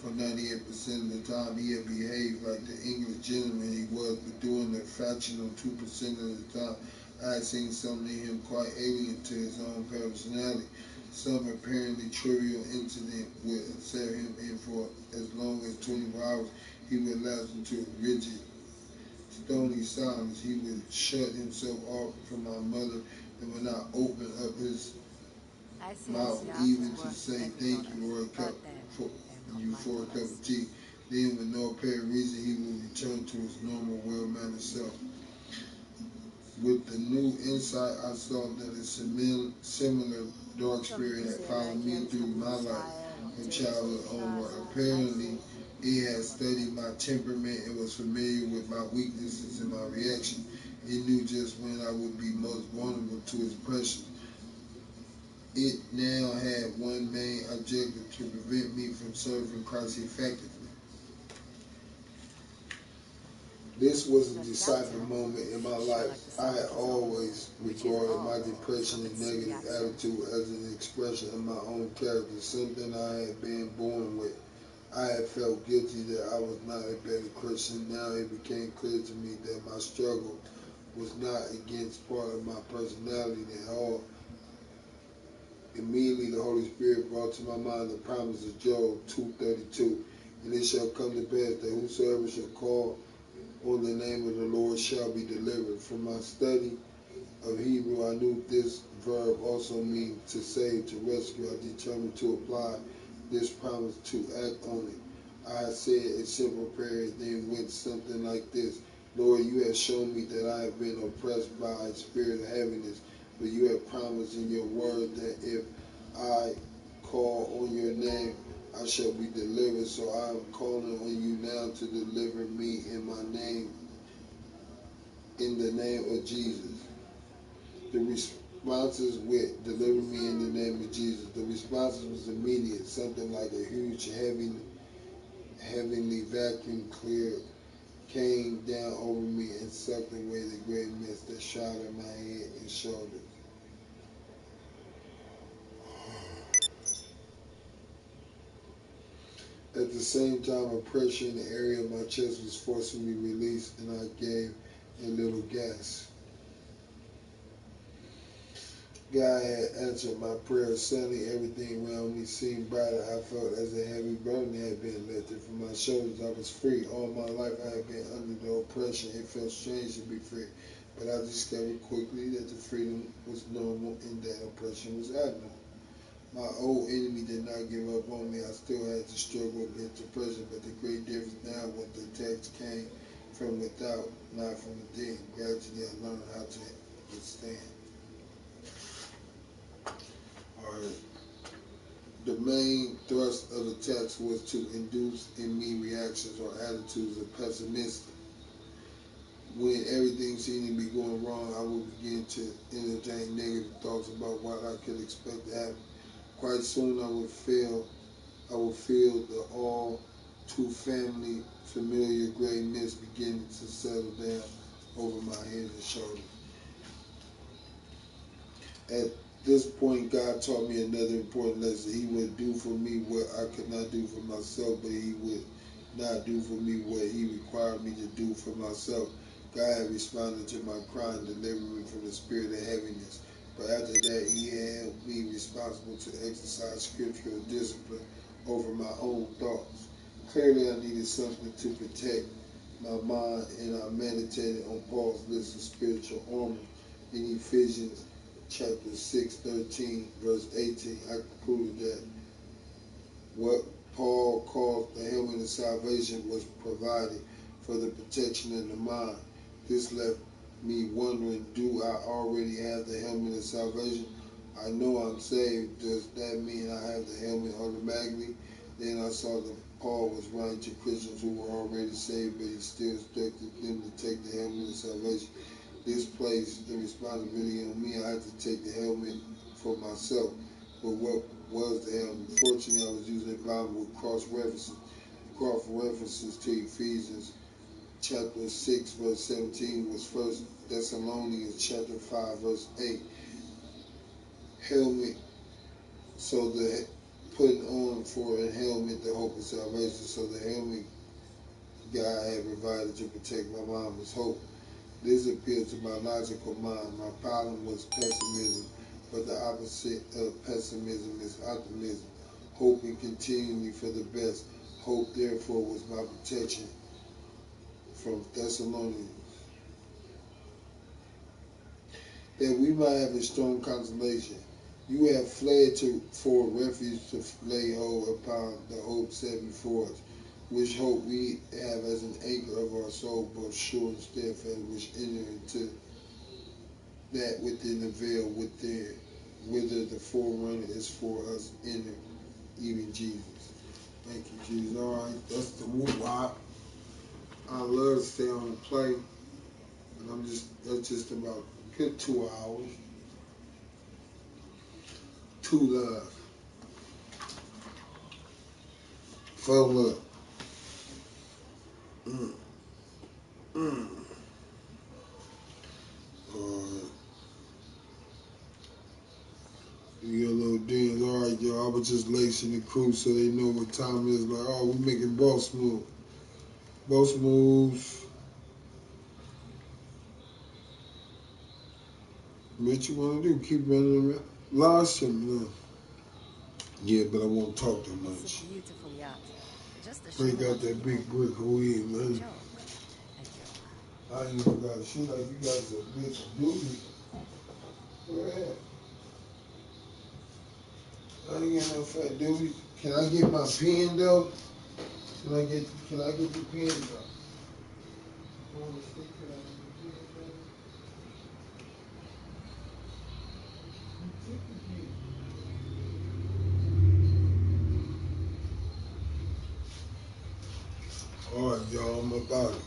For 98% of the time, he had behaved like the English gentleman he was, but during the fractional 2% of the time, I had seen something in him quite alien to his own personality. Some apparently trivial incident would set him in for as long as 24 hours. He would lapse into a rigid stony silence. He would shut himself off from my mother and would not open up his I say mouth this yacht even is to worth say every thank dollar, you or a cup but then for they're not you my for a cup dollars. of tea. Then, with no apparent reason, he would return to his normal, well-mannered self. With the new insight, I saw that a similar dark Some spirit people had say followed like me through from my life Shire or from Tales from childhood the onward. Castle. Apparently, it had studied my temperament and was familiar with my weaknesses and my reaction. It knew just when I would be most vulnerable to its pressure. It now had one main objective: to prevent me from serving Christ effectively. This was a That decisive captain, moment in my he sure life. liked the I sound had of his own, always which is regarded my odd depression from and its silly negative accent. attitude as an expression of my own character, something I had been born with. I had felt guilty that I was not a better Christian. Now it became clear to me that my struggle was not against part of my personality at all. Immediately the Holy Spirit brought to my mind the promise of Job 2:32. And it shall come to pass that whosoever shall call on the name of the Lord shall be delivered. From my study of Hebrew, I knew this verb also means to save, to rescue. I determined to apply this promise to act on it. I said a simple prayer, then went something like this: Lord, you have shown me that I have been oppressed by a spirit of heaviness, but you have promised in your word that if I call on your name, I shall be delivered. So I am calling on you now to deliver me in my name, in the name of Jesus. The responses with deliver me in the name of Jesus. The responses was immediate, something like a huge heavenly vacuum clear came down over me and sucked away the great mist that shrouded my head and shoulders. At the same time, a pressure in the area of my chest was forcing me release, and I gave a little gasp. God had answered my prayer. Suddenly, everything around me seemed brighter. I felt as a heavy burden had been lifted from my shoulders. I was free. All my life, I had been under the oppression. It felt strange to be free. But I discovered quickly that the freedom was normal and that oppression was abnormal. My old enemy did not give up on me. I still had to struggle against oppression, but the great difference now was the attacks came from without, not from within. Gradually, I learned how to withstand. All right. The main thrust of the text was to induce in me reactions or attitudes of pessimism. When everything seemed to be going wrong, I would begin to entertain negative thoughts about what I could expect to happen. Quite soon, I would feel the all too familiar gray mist beginning to settle down over my head and shoulders. At this point, God taught me another important lesson. He would do for me what I could not do for myself, but He would not do for me what He required me to do for myself. God had responded to my cry and delivered me from the spirit of heaviness. But after that, He held me responsible to exercise scriptural discipline over my own thoughts. Clearly, I needed something to protect my mind, and I meditated on Paul's list of spiritual armor in Ephesians chapter 6:13, verse 18. I concluded that what Paul called the helmet of salvation was provided for the protection of the mind. This left me wondering, do I already have the helmet of salvation? I know I'm saved. Does that mean I have the helmet automatically? Then I saw that Paul was writing to Christians who were already saved, but he still instructed them to take the helmet of salvation. This placed the responsibility on me. I had to take the helmet for myself. But what was the helmet? Fortunately, I was using the Bible with cross references. Cross references to Ephesians chapter 6, verse 17 was First Thessalonians chapter 5, verse 8. Helmet, so the putting on for a helmet the hope of salvation. So the helmet God had provided to protect my mind was hope. This appealed to my logical mind. My problem was pessimism, but the opposite of pessimism is optimism, hoping continually for the best. Hope, therefore, was my protection from Thessalonians. that we might have a strong consolation. You have fled for refuge to lay hold upon the hope set before us, which hope we have as an anchor of our soul, both sure and steadfast, which enter into that within the veil within, whither the forerunner is for us enter, even Jesus. Thank you, Jesus. All right, that's the whoop-wop. I love to stay on the play, and that's just about a good 2 hours. Two love. Full love. Alright. We got a little dance. Alright, y'all. I was just lacing the crew so they know what time it is. Like, oh, we making boss moves. Boss moves. What you want to do? Keep running around? Lost him, no. Yeah, but I won't talk too It's much. a beautiful yacht. Just a shame Break out about the that people. big brick of weed, A man. joke. A joke. I ain't even got shit like you got some bitch duty. Where at? I ain't got no fat duty. Can I get my pen though? Can I get the pen though? On the stick, can I get the pen though? You took the pen. Alright, y'all, I'm about it.